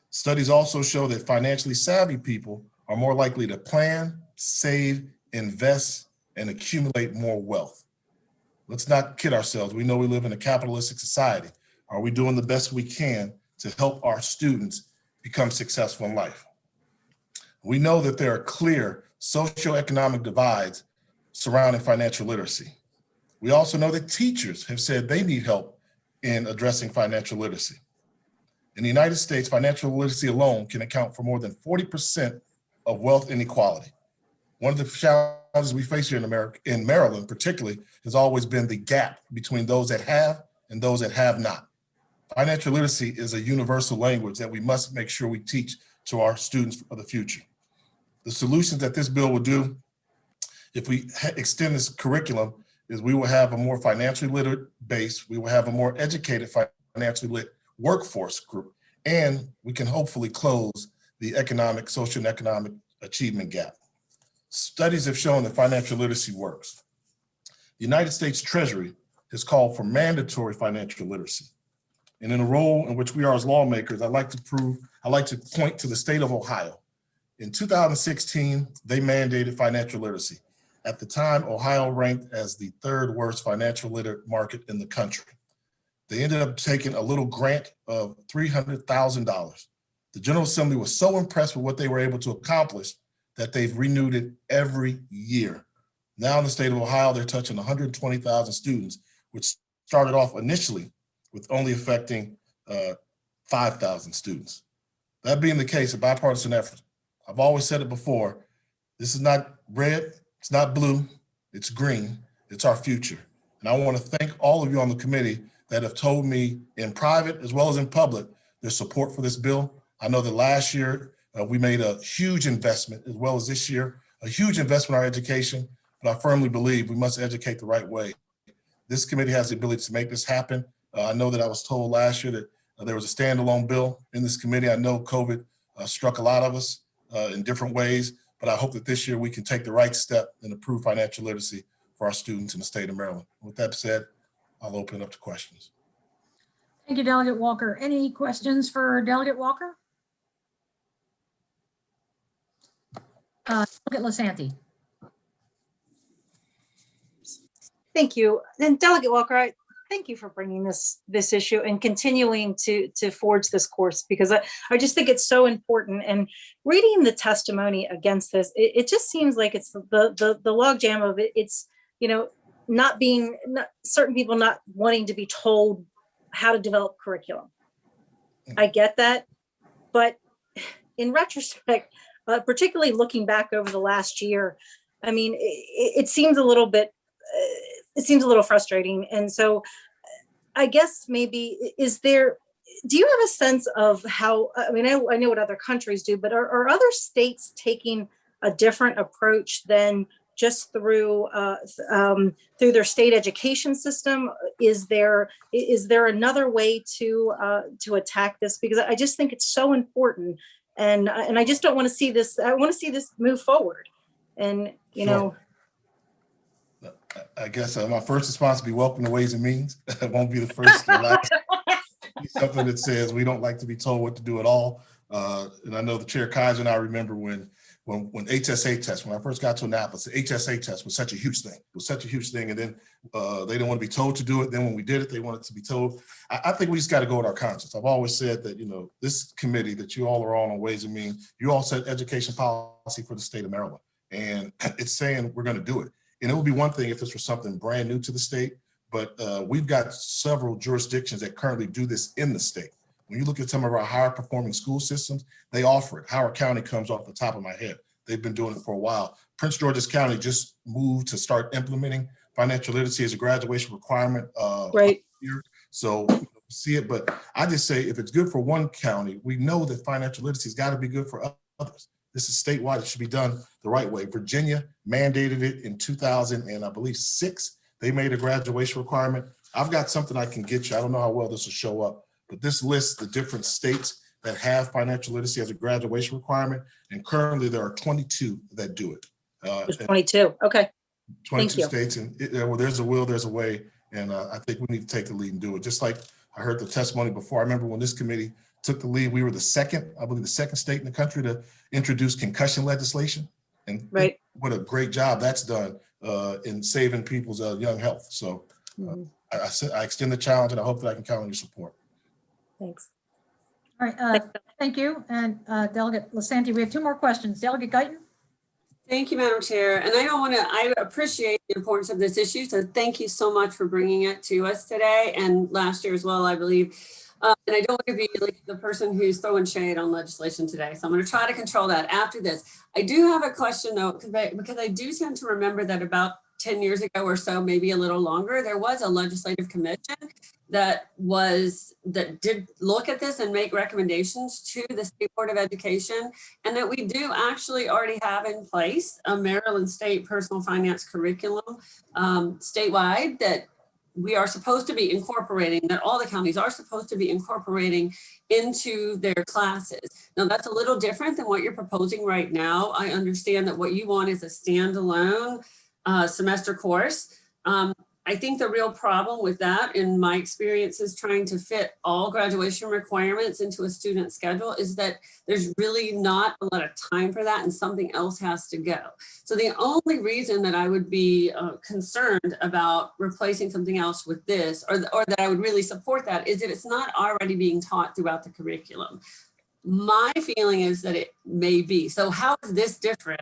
Studies also show that financially savvy people are more likely to plan, save, invest, and accumulate more wealth. Let's not kid ourselves. We know we live in a capitalistic society. Are we doing the best we can to help our students become successful in life? We know that there are clear socioeconomic divides surrounding financial literacy. We also know that teachers have said they need help in addressing financial literacy. In the United States, financial literacy alone can account for more than 40% of wealth inequality. One of the challenges we face here in America, in Maryland particularly, has always been the gap between those that have and those that have not. Financial literacy is a universal language that we must make sure we teach to our students of the future. The solutions that this bill will do, if we extend this curriculum, is we will have a more financially literate base, we will have a more educated financially lit workforce group, and we can hopefully close the social and economic achievement gap. Studies have shown that financial literacy works. The United States Treasury has called for mandatory financial literacy. And in a role in which we are as lawmakers, I'd like to point to the state of Ohio. In 2016, they mandated financial literacy. At the time, Ohio ranked as the 3rd worst financial literate market in the country. They ended up taking a little grant of $300,000. The General Assembly was so impressed with what they were able to accomplish that they've renewed it every year. Now in the state of Ohio, they're touching 120,000 students, which started off initially with only affecting 5,000 students. That being the case, a bipartisan effort. I've always said it before, this is not red, it's not blue, it's green, it's our future. And I want to thank all of you on the committee that have told me in private as well as in public their support for this bill. I know that last year we made a huge investment, as well as this year, a huge investment in our education, but I firmly believe we must educate the right way. This committee has the ability to make this happen. I know that I was told last year that there was a standalone bill in this committee. I know COVID struck a lot of us in different ways, but I hope that this year we can take the right step and improve financial literacy for our students in the state of Maryland. With that said, I'll open it up to questions. Thank you, Delegate Walker. Any questions for Delegate Walker? Delegate Lasanti. Thank you. And Delegate Walker, I thank you for bringing this issue and continuing to forge this course, because I just think it's so important. And reading the testimony against this, it just seems like it's the logjam of it. It's, you know, certain people not wanting to be told how to develop curriculum. I get that, but in retrospect, particularly looking back over the last year, I mean, it seems a little bit, it seems a little frustrating. And so I guess maybe do you have a sense of how, I mean, I know what other countries do, but are other states taking a different approach than just through their state education system? Is there another way to attack this? Because I just think it's so important, and I just don't want to see this. I want to see this move forward, and you know. I guess my first response will be welcome to Ways and Means. It won't be the first or last. Something that says we don't like to be told what to do at all. And I know the Chair Kaiser and I remember when HSA tests, when I first got to Annapolis, the HSA test was such a huge thing. It was such a huge thing. And then they didn't want to be told to do it. Then when we did it, they wanted to be told. I think we just got to go with our conscience. I've always said that, you know, this committee that you all are on Ways and Means, you all set education policy for the state of Maryland. And it's saying we're going to do it. And it would be one thing if this was something brand new to the state, but we've got several jurisdictions that currently do this in the state. When you look at some of our higher performing school systems, they offer it. Howard County comes off the top of my head. They've been doing it for a while. Prince George's County just moved to start implementing financial literacy as a graduation requirement. Right. Here. So see it, but I just say if it's good for one county, we know that financial literacy has got to be good for others. This is statewide. It should be done the right way. Virginia mandated it in 2000, and I believe 6. They made a graduation requirement. I've got something I can get you. I don't know how well this will show up, but this lists the different states that have financial literacy as a graduation requirement, and currently there are 22 that do it. There's 22. Okay. 22 states, and well, there's a will, there's a way, and I think we need to take the lead and do it. Just like I heard the testimony before. I remember when this committee took the lead, we were the second, I believe the second state in the country to introduce concussion legislation. And right. What a great job that's done in saving people's young health. So I extend the challenge, and I hope that I can count on your support. Thanks. All right, thank you. And Delegate Lasanti, we have 2 more questions. Delegate Guyton. Thank you, Madam Chair. And I appreciate the importance of this issue. So thank you so much for bringing it to us today and last year as well, I believe. And I don't want to be like the person who's throwing shade on legislation today. So I'm going to try to control that after this. I do have a question though, because I do tend to remember that about 10 years ago or so, maybe a little longer, there was a legislative commission that did look at this and make recommendations to the State Board of Education, and that we do actually already have in place a Maryland State personal finance curriculum statewide that we are supposed to be incorporating, that all the counties are supposed to be incorporating into their classes. Now that's a little different than what you're proposing right now. I understand that what you want is a standalone semester course. I think the real problem with that, in my experience, is trying to fit all graduation requirements into a student schedule, is that there's really not a lot of time for that and something else has to go. So the only reason that I would be concerned about replacing something else with this, or that I would really support that, is if it's not already being taught throughout the curriculum. My feeling is that it may be. So how is this different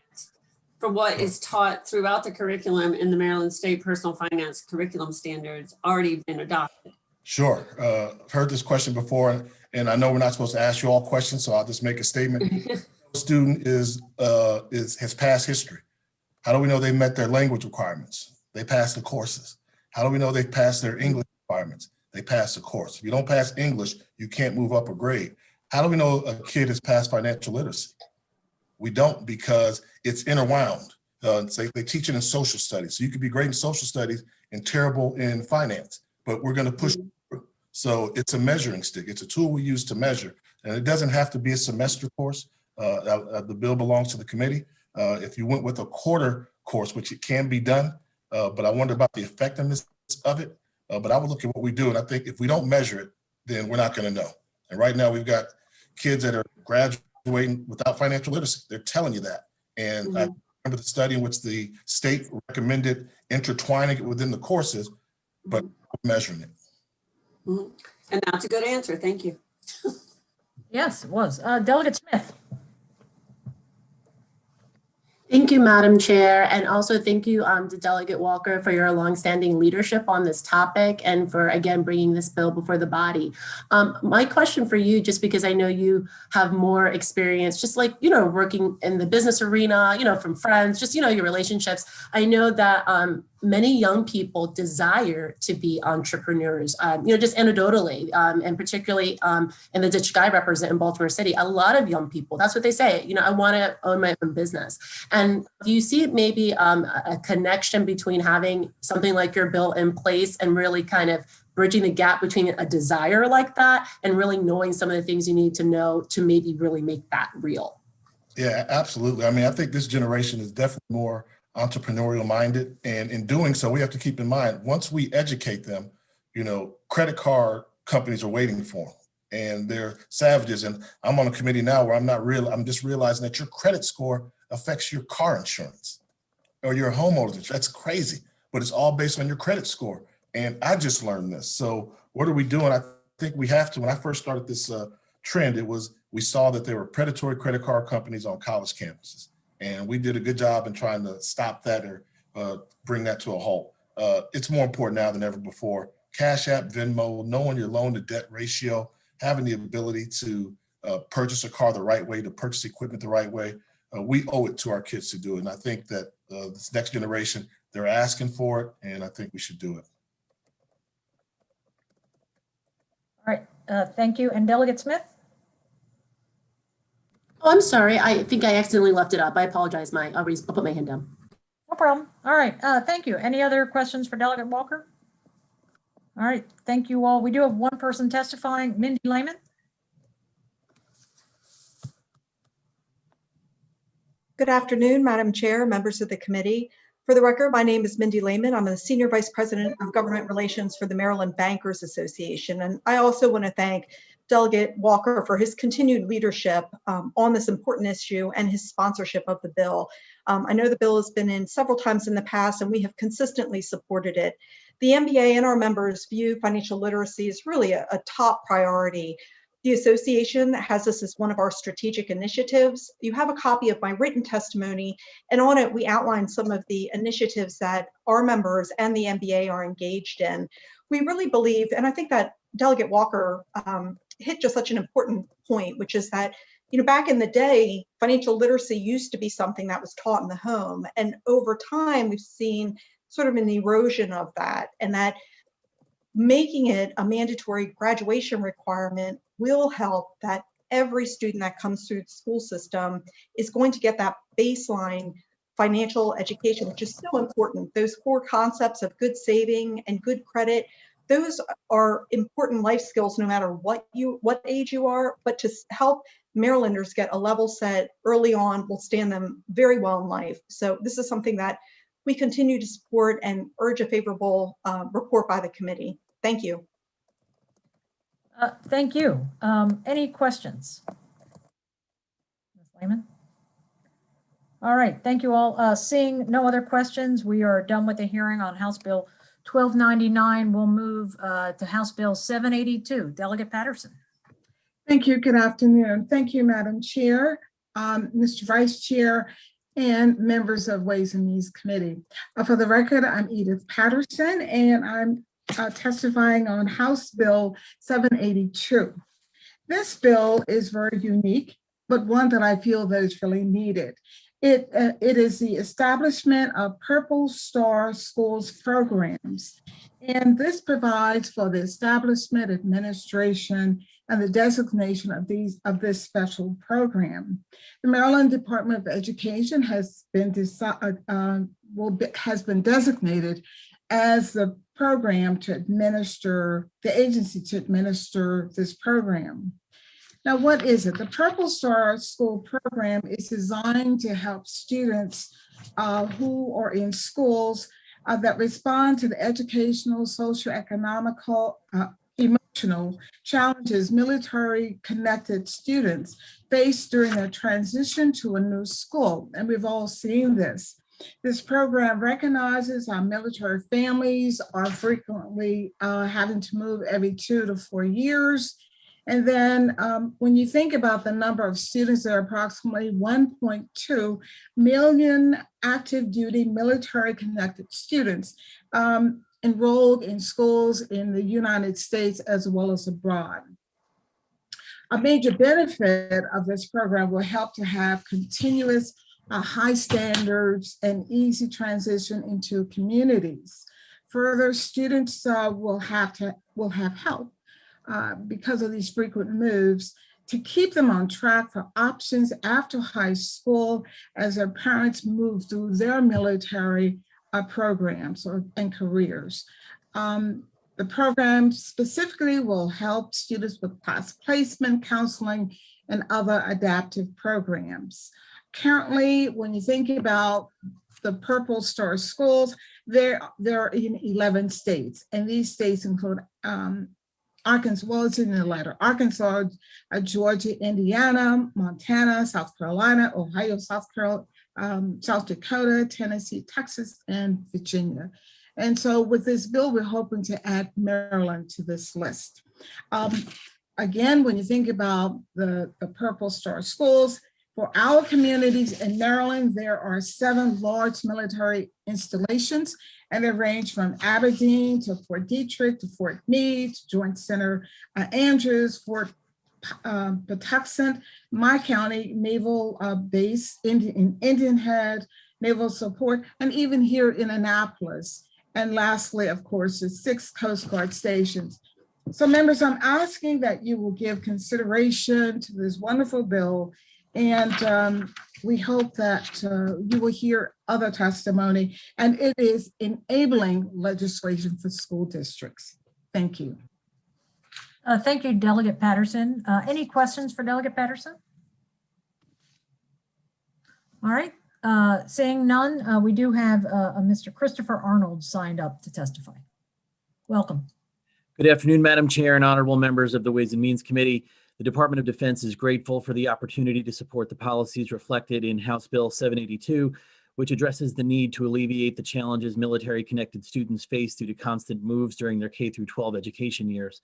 from what is taught throughout the curriculum in the Maryland State Personal Finance Curriculum Standards already been adopted? Sure. I've heard this question before, and I know we're not supposed to ask you all questions, so I'll just make a statement. Student has passed history. How do we know they met their language requirements? They passed the courses. How do we know they've passed their English requirements? They passed the course. If you don't pass English, you can't move up a grade. How do we know a kid has passed financial literacy? We don't, because it's interwound. They teach it in social studies. So you could be great in social studies and terrible in finance, but we're going to push through. So it's a measuring stick. It's a tool we use to measure. And it doesn't have to be a semester course. The bill belongs to the committee. If you went with a quarter course, which it can be done, but I wonder about the effectiveness of it. But I would look at what we do. And I think if we don't measure it, then we're not going to know. And right now we've got kids that are graduating without financial literacy. They're telling you that. And I remember the study in which the state recommended intertwining it within the courses, but measuring it. And that's a good answer. Thank you. Yes, it was. Delegate Smith. Thank you, Madam Chair, and also thank you to Delegate Walker for your longstanding leadership on this topic and for, again, bringing this bill before the body. My question for you, just because I know you have more experience, just like, working in the business arena, from friends, just, your relationships. I know that many young people desire to be entrepreneurs, just anecdotally, and particularly in the district I represent in Baltimore City, a lot of young people, that's what they say, I want to own my own business. And do you see maybe a connection between having something like your bill in place and really kind of bridging the gap between a desire like that and really knowing some of the things you need to know to maybe really make that real? Yeah, absolutely. I mean, I think this generation is definitely more entrepreneurial minded. And in doing so, we have to keep in mind, once we educate them, credit card companies are waiting for them and they're savages. And I'm on a committee now where I'm just realizing that your credit score affects your car insurance or your homeowner's insurance. That's crazy, but it's all based on your credit score. And I just learned this. So what are we doing? I think we have to. When I first started this trend, we saw that there were predatory credit card companies on college campuses. And we did a good job in trying to stop that or bring that to a halt. It's more important now than ever before. Cash App, Venmo, knowing your loan to debt ratio, having the ability to purchase a car the right way, to purchase equipment the right way. We owe it to our kids to do it. And I think that this next generation, they're asking for it, and I think we should do it. All right, thank you. And Delegate Smith? Oh, I'm sorry. I think I accidentally left it up. I apologize. I'll put my hand down. No problem. All right, thank you. Any other questions for Delegate Walker? All right, thank you all. We do have one person testifying, Mindy Lehman. Good afternoon, Madam Chair, members of the committee. For the record, my name is Mindy Lehman. I'm the Senior Vice President of Government Relations for the Maryland Bankers Association. And I also want to thank Delegate Walker for his continued leadership on this important issue and his sponsorship of the bill. I know the bill has been in several times in the past and we have consistently supported it. The MBA and our members view financial literacy as really a top priority. The association has this as one of our strategic initiatives. You have a copy of my written testimony, and on it we outline some of the initiatives that our members and the MBA are engaged in. We really believe, and I think that Delegate Walker hit just such an important point, which is that, back in the day, financial literacy used to be something that was taught in the home. And over time, we've seen sort of an erosion of that, and that making it a mandatory graduation requirement will help that every student that comes through the school system is going to get that baseline financial education, which is so important. Those core concepts of good saving and good credit, those are important life skills no matter what age you are, but to help Marylanders get a level set early on will stand them very well in life. So this is something that we continue to support and urge a favorable report by the committee. Thank you. Thank you. Any questions? Ms. Lehman? All right, thank you all. Seeing no other questions, we are done with the hearing on House Bill 1299. We'll move to House Bill 782. Delegate Patterson. Thank you. Good afternoon. Thank you, Madam Chair, Mr. Vice Chair, and members of Ways and Means Committee. For the record, I'm Edith Patterson, and I'm testifying on House Bill 782. This bill is very unique, but one that I feel that is really needed. It is the establishment of Purple Star Schools programs, and this provides for the establishment, administration, and the designation of this special program. The Maryland Department of Education has been designated as the program to administer, the agency to administer this program. Now, what is it? The Purple Star School program is designed to help students who are in schools that respond to the educational, socioeconomical, emotional challenges military-connected students face during their transition to a new school. And we've all seen this. This program recognizes our military families are frequently having to move every 2 to 4 years. And then when you think about the number of students, there are approximately 1.2 million active duty military connected students enrolled in schools in the United States as well as abroad. A major benefit of this program will help to have continuous high standards and easy transition into communities. Further, students will have help because of these frequent moves to keep them on track for options after high school as their parents move through their military programs and careers. The program specifically will help students with class placement, counseling, and other adaptive programs. Currently, when you think about the Purple Star Schools, they're in 11 states, and these states include Arkansas, well, it's in the letter, Arkansas, Georgia, Indiana, Montana, South Carolina, Ohio, South Dakota, Tennessee, Texas, and Virginia. And so with this bill, we're hoping to add Maryland to this list. Again, when you think about the Purple Star Schools, for our communities in Maryland, there are 7 large military installations, and they range from Aberdeen to Fort Detrick to Fort Meade, to Joint Center Andrews, Fort Patuxent, my county, Naval Base in Indian Head, Naval Support, and even here in Annapolis. And lastly, of course, the 6 Coast Guard stations. So members, I'm asking that you will give consideration to this wonderful bill, and we hope that you will hear other testimony, and it is enabling legislation for school districts. Thank you. Thank you, Delegate Patterson. Any questions for Delegate Patterson? All right, seeing none, we do have Mr. Christopher Arnold signed up to testify. Welcome. Good afternoon, Madam Chair and honorable members of the Ways and Means Committee. The Department of Defense is grateful for the opportunity to support the policies reflected in House Bill 782, which addresses the need to alleviate the challenges military-connected students face due to constant moves during their K-12 education years.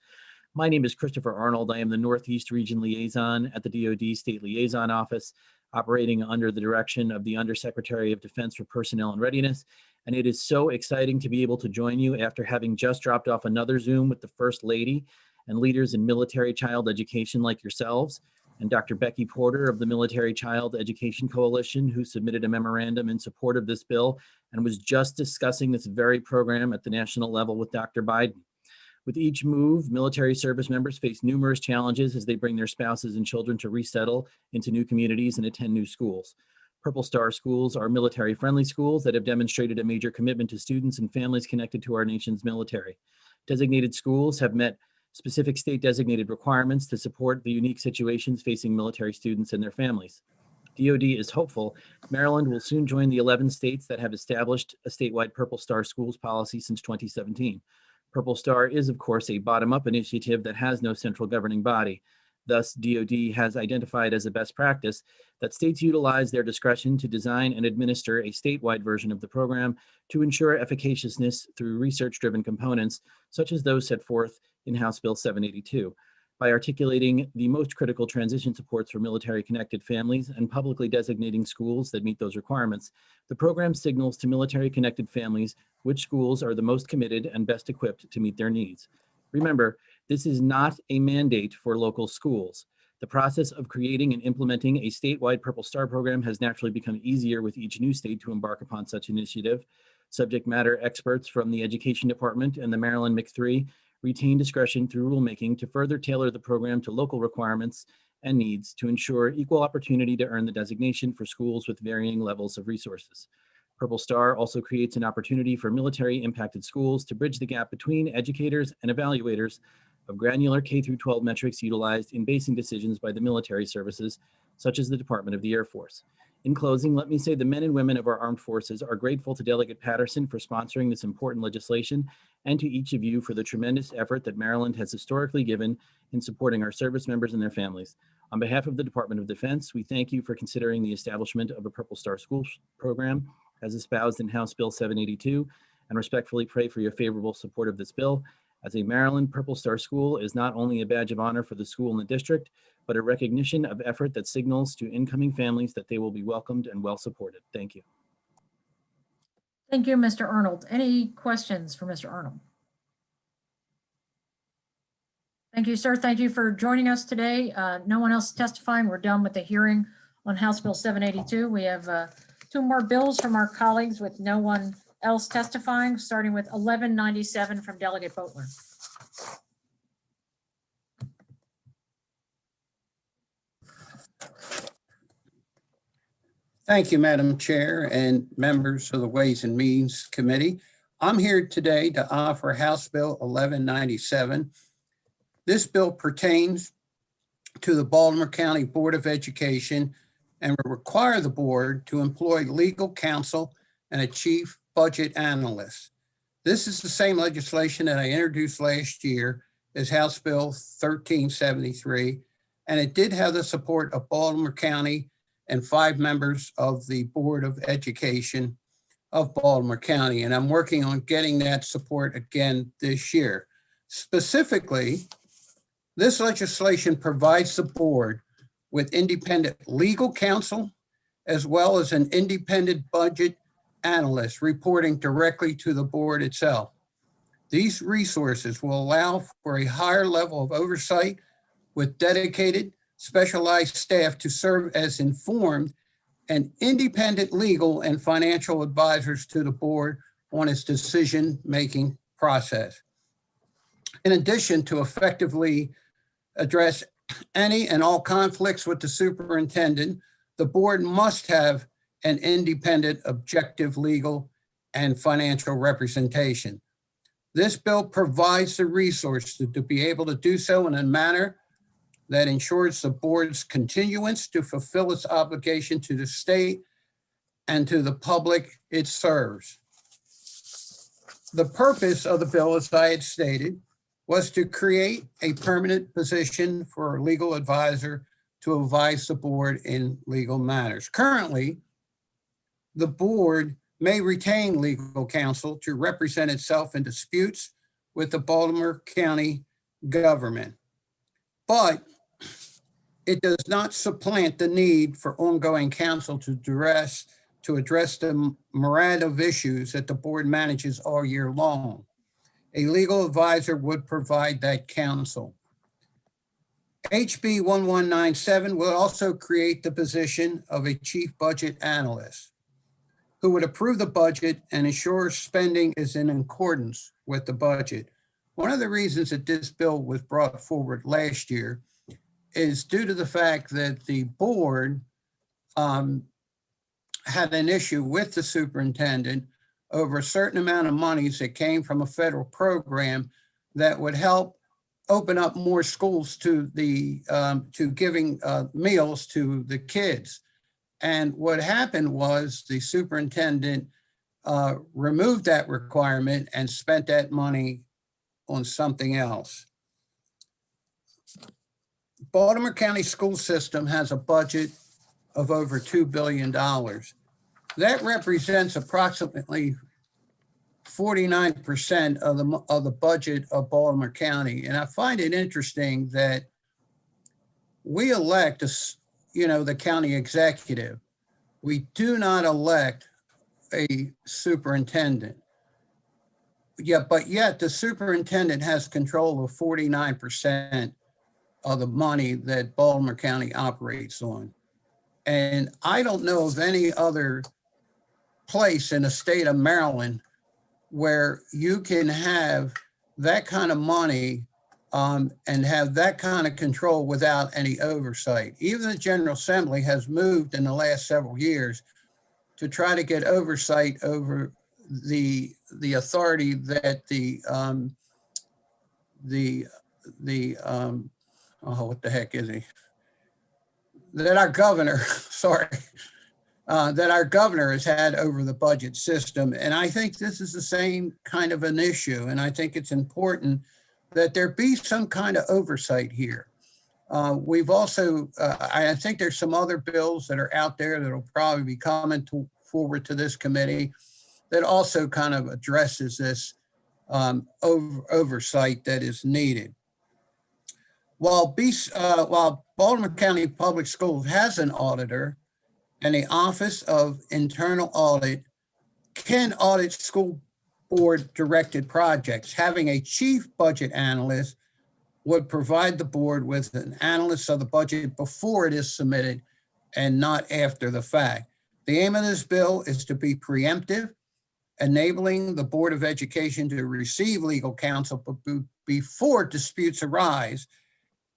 My name is Christopher Arnold. I am the Northeast Region Liaison at the DoD State Liaison Office, operating under the direction of the Undersecretary of Defense for Personnel and Readiness. And it is so exciting to be able to join you after having just dropped off another Zoom with the First Lady and leaders in military child education like yourselves, and Dr. Becky Porter of the Military Child Education Coalition, who submitted a memorandum in support of this bill and was just discussing this very program at the national level with Dr. Biden. With each move, military service members face numerous challenges as they bring their spouses and children to resettle into new communities and attend new schools. Purple Star schools are military-friendly schools that have demonstrated a major commitment to students and families connected to our nation's military. Designated schools have met specific state designated requirements to support the unique situations facing military students and their families. DoD is hopeful Maryland will soon join the 11 states that have established a statewide Purple Star schools policy since 2017. Purple Star is, of course, a bottom-up initiative that has no central governing body. Thus, DoD has identified as a best practice that states utilize their discretion to design and administer a statewide version of the program to ensure efficaciousness through research-driven components, such as those set forth in House Bill 782. By articulating the most critical transition supports for military-connected families and publicly designating schools that meet those requirements, the program signals to military-connected families which schools are the most committed and best equipped to meet their needs. Remember, this is not a mandate for local schools. The process of creating and implementing a statewide Purple Star program has naturally become easier with each new state to embark upon such initiative. Subject matter experts from the Education Department and the Maryland MIC3 retain discretion through rulemaking to further tailor the program to local requirements and needs to ensure equal opportunity to earn the designation for schools with varying levels of resources. Purple Star also creates an opportunity for military-impacted schools to bridge the gap between educators and evaluators of granular K-12 metrics utilized in basing decisions by the military services, such as the Department of the Air Force. In closing, let me say the men and women of our armed forces are grateful to Delegate Patterson for sponsoring this important legislation and to each of you for the tremendous effort that Maryland has historically given in supporting our service members and their families. On behalf of the Department of Defense, we thank you for considering the establishment of a Purple Star Schools program as espoused in House Bill 782 and respectfully pray for your favorable support of this bill. As a Maryland Purple Star school is not only a badge of honor for the school and the district, but a recognition of effort that signals to incoming families that they will be welcomed and well supported. Thank you. Thank you, Mr. Arnold. Any questions for Mr. Arnold? Thank you, sir. Thank you for joining us today. No one else testifying. We're done with the hearing on House Bill 782. We have two more bills from our colleagues with no one else testifying, starting with 1197 from Delegate Boatler. Thank you, Madam Chair and members of the Ways and Means Committee. I'm here today to offer House Bill 1197. This bill pertains to the Baltimore County Board of Education and will require the board to employ legal counsel and a chief budget analyst. This is the same legislation that I introduced last year as House Bill 1373, and it did have the support of Baltimore County and 5 members of the Board of Education of Baltimore County. And I'm working on getting that support again this year. Specifically, this legislation provides the board with independent legal counsel, as well as an independent budget analyst reporting directly to the board itself. These resources will allow for a higher level of oversight with dedicated specialized staff to serve as informed and independent legal and financial advisors to the board on its decision-making process. In addition to effectively address any and all conflicts with the superintendent, the board must have an independent, objective legal and financial representation. This bill provides the resources to be able to do so in a manner that ensures the board's continuance to fulfill its obligation to the state and to the public it serves. The purpose of the bill, as I had stated, was to create a permanent position for a legal advisor to advise the board in legal matters. Currently, the board may retain legal counsel to represent itself in disputes with the Baltimore County government, but it does not supplant the need for ongoing counsel to address the myriad of issues that the board manages all year long. A legal advisor would provide that counsel. HB 1197 will also create the position of a chief budget analyst who would approve the budget and ensure spending is in accordance with the budget. One of the reasons that this bill was brought forward last year is due to the fact that the board had an issue with the superintendent over a certain amount of monies that came from a federal program that would help open up more schools to the to giving meals to the kids. And what happened was the superintendent removed that requirement and spent that money on something else. Baltimore County School System has a budget of over $2 billion. That represents approximately 49% of the budget of Baltimore County. And I find it interesting that we elect the county executive. We do not elect a superintendent. But yet the superintendent has control of 49% of the money that Baltimore County operates on. And I don't know of any other place in the state of Maryland where you can have that kind of money and have that kind of control without any oversight. Even the General Assembly has moved in the last several years to try to get oversight over the authority that what the heck is he? That our governor, sorry, that our governor has had over the budget system. And I think this is the same kind of an issue. And I think it's important that there be some kind of oversight here. We've also, I think there's some other bills that are out there that will probably be coming forward to this committee that also kind of addresses this oversight that is needed. While Baltimore County Public Schools has an auditor, and the Office of Internal Audit can audit school board directed projects, having a chief budget analyst would provide the board with an analysis of the budget before it is submitted and not after the fact. The aim of this bill is to be preemptive, enabling the Board of Education to receive legal counsel before disputes arise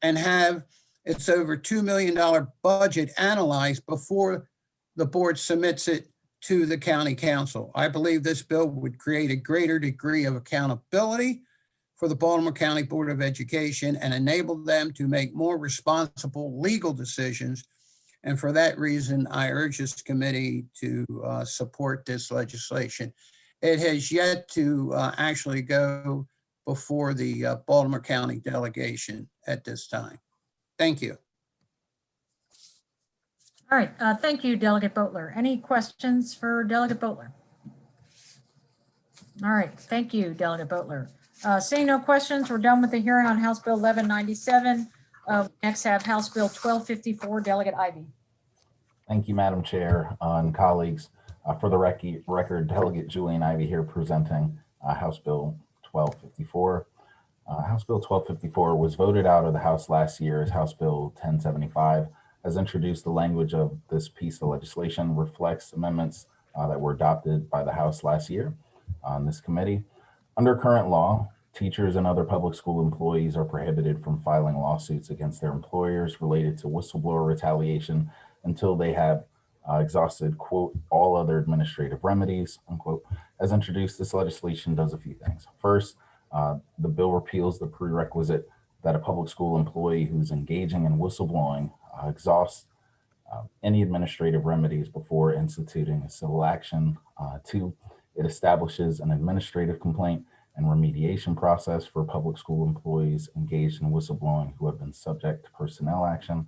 and have its over $2 million budget analyzed before the board submits it to the county council. I believe this bill would create a greater degree of accountability for the Baltimore County Board of Education and enable them to make more responsible legal decisions. And for that reason, I urge this committee to support this legislation. It has yet to actually go before the Baltimore County delegation at this time. Thank you. All right, thank you, Delegate Boatler. Any questions for Delegate Boatler? All right, thank you, Delegate Boatler. Seeing no questions, we're done with the hearing on House Bill 1197. Next have House Bill 1254, Delegate Ivey. Thank you, Madam Chair and colleagues. For the record, Delegate Julian Ivey here presenting House Bill 1254. House Bill 1254 was voted out of the House last year as House Bill 1075. Has introduced the language of this piece of legislation reflects amendments that were adopted by the House last year on this committee. Under current law, teachers and other public school employees are prohibited from filing lawsuits against their employers related to whistleblower retaliation until they have exhausted, quote, all other administrative remedies, unquote. As introduced, this legislation does a few things. First, the bill repeals the prerequisite that a public school employee who's engaging in whistleblowing exhaust any administrative remedies before instituting a civil action. Two, it establishes an administrative complaint and remediation process for public school employees engaged in whistleblowing who have been subject to personnel action.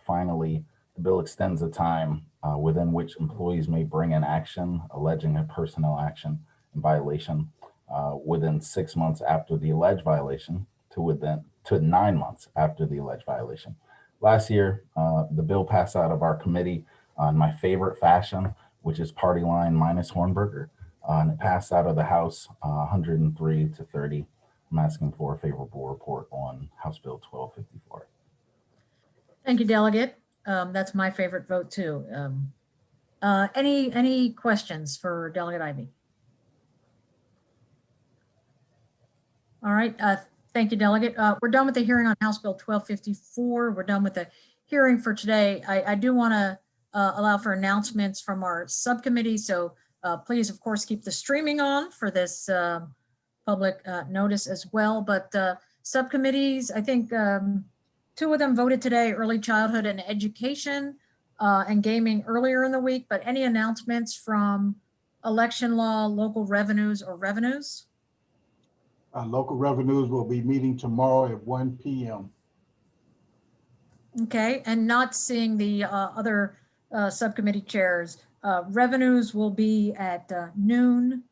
Finally, the bill extends the time within which employees may bring an action alleging a personnel action in violation within 6 months after the alleged violation to 9 months after the alleged violation. Last year, the bill passed out of our committee in my favorite fashion, which is party line minus Hornberger, and it passed out of the House 103 to 30. I'm asking for a favorable report on House Bill 1254. Thank you, Delegate. That's my favorite vote too. Any questions for Delegate Ivey? All right. Thank you, Delegate. We're done with the hearing on House Bill 1254. We're done with the hearing for today. I do want to allow for announcements from our subcommittee. So please, of course, keep the streaming on for this public notice as well. But subcommittees, I think 2 of them voted today, early childhood and education. and gaming earlier in the week, but any announcements from election law, local revenues, or revenues? Local revenues will be meeting tomorrow at 1 p.m. Okay, and not seeing the other subcommittee chairs. Revenues will be at noon.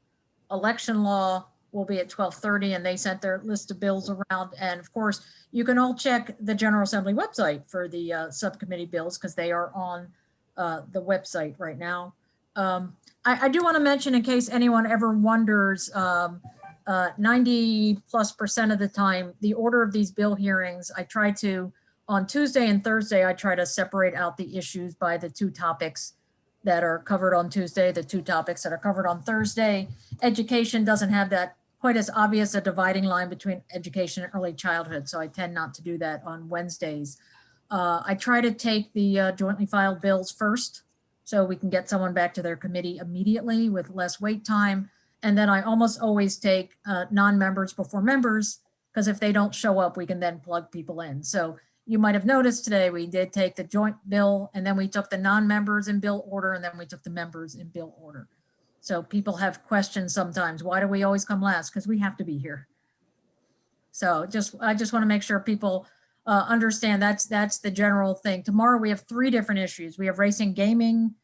Election law will be at 12:30, and they sent their list of bills around. And of course, you can all check the General Assembly website for the subcommittee bills because they are on the website right now. I do want to mention, in case anyone ever wonders, 90+% of the time, the order of these bill hearings, I try to, on Tuesday and Thursday, I try to separate out the issues by the two topics that are covered on Tuesday, the two topics that are covered on Thursday. Education doesn't have that quite as obvious a dividing line between education and early childhood, so I tend not to do that on Wednesdays. I try to take the jointly filed bills first, so we can get someone back to their committee immediately with less wait time. And then I almost always take non-members before members, because if they don't show up, we can then plug people in. So you might have noticed today, we did take the joint bill, and then we took the non-members in bill order, and then we took the members in bill order. So people have questions sometimes. Why do we always come last? Because we have to be here. So I just want to make sure people understand that's the general thing. Tomorrow we have 3 different issues. We have racing, gaming,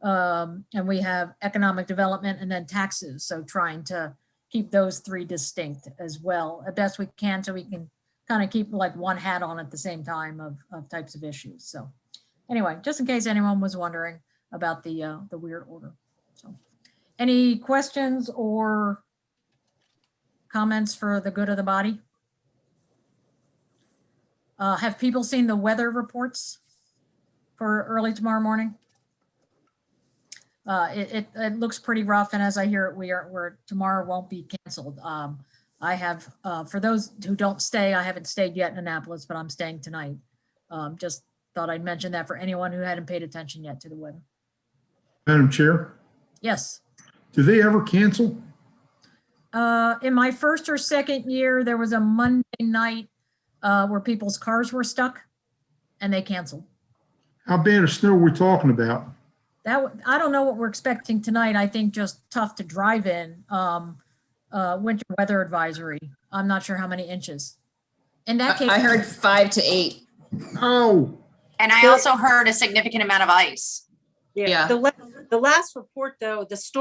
and we have economic development, and then taxes. So trying to keep those 3 distinct as well, as best we can, so we can kind of keep like one hat on at the same time of types of issues. So anyway, just in case anyone was wondering about the weird order. So any questions or comments for the good of the body? Have people seen the weather reports for early tomorrow morning? It looks pretty rough, and as I hear it, we're tomorrow won't be canceled. I have, for those who don't stay, I haven't stayed yet in Annapolis, but I'm staying tonight. Just thought I'd mention that for anyone who hadn't paid attention yet to the weather. Madam Chair, Yes. do they ever cancel? In my first or second year, there was a Monday night where people's cars were stuck and they canceled. How bad of snow are we talking about? I don't know what we're expecting tonight. I think just tough to drive in. Winter weather advisory. I'm not sure how many inches. In that case, I heard 5 to 8. Oh. And I also heard a significant amount of ice. Yeah. The last report, though, the storm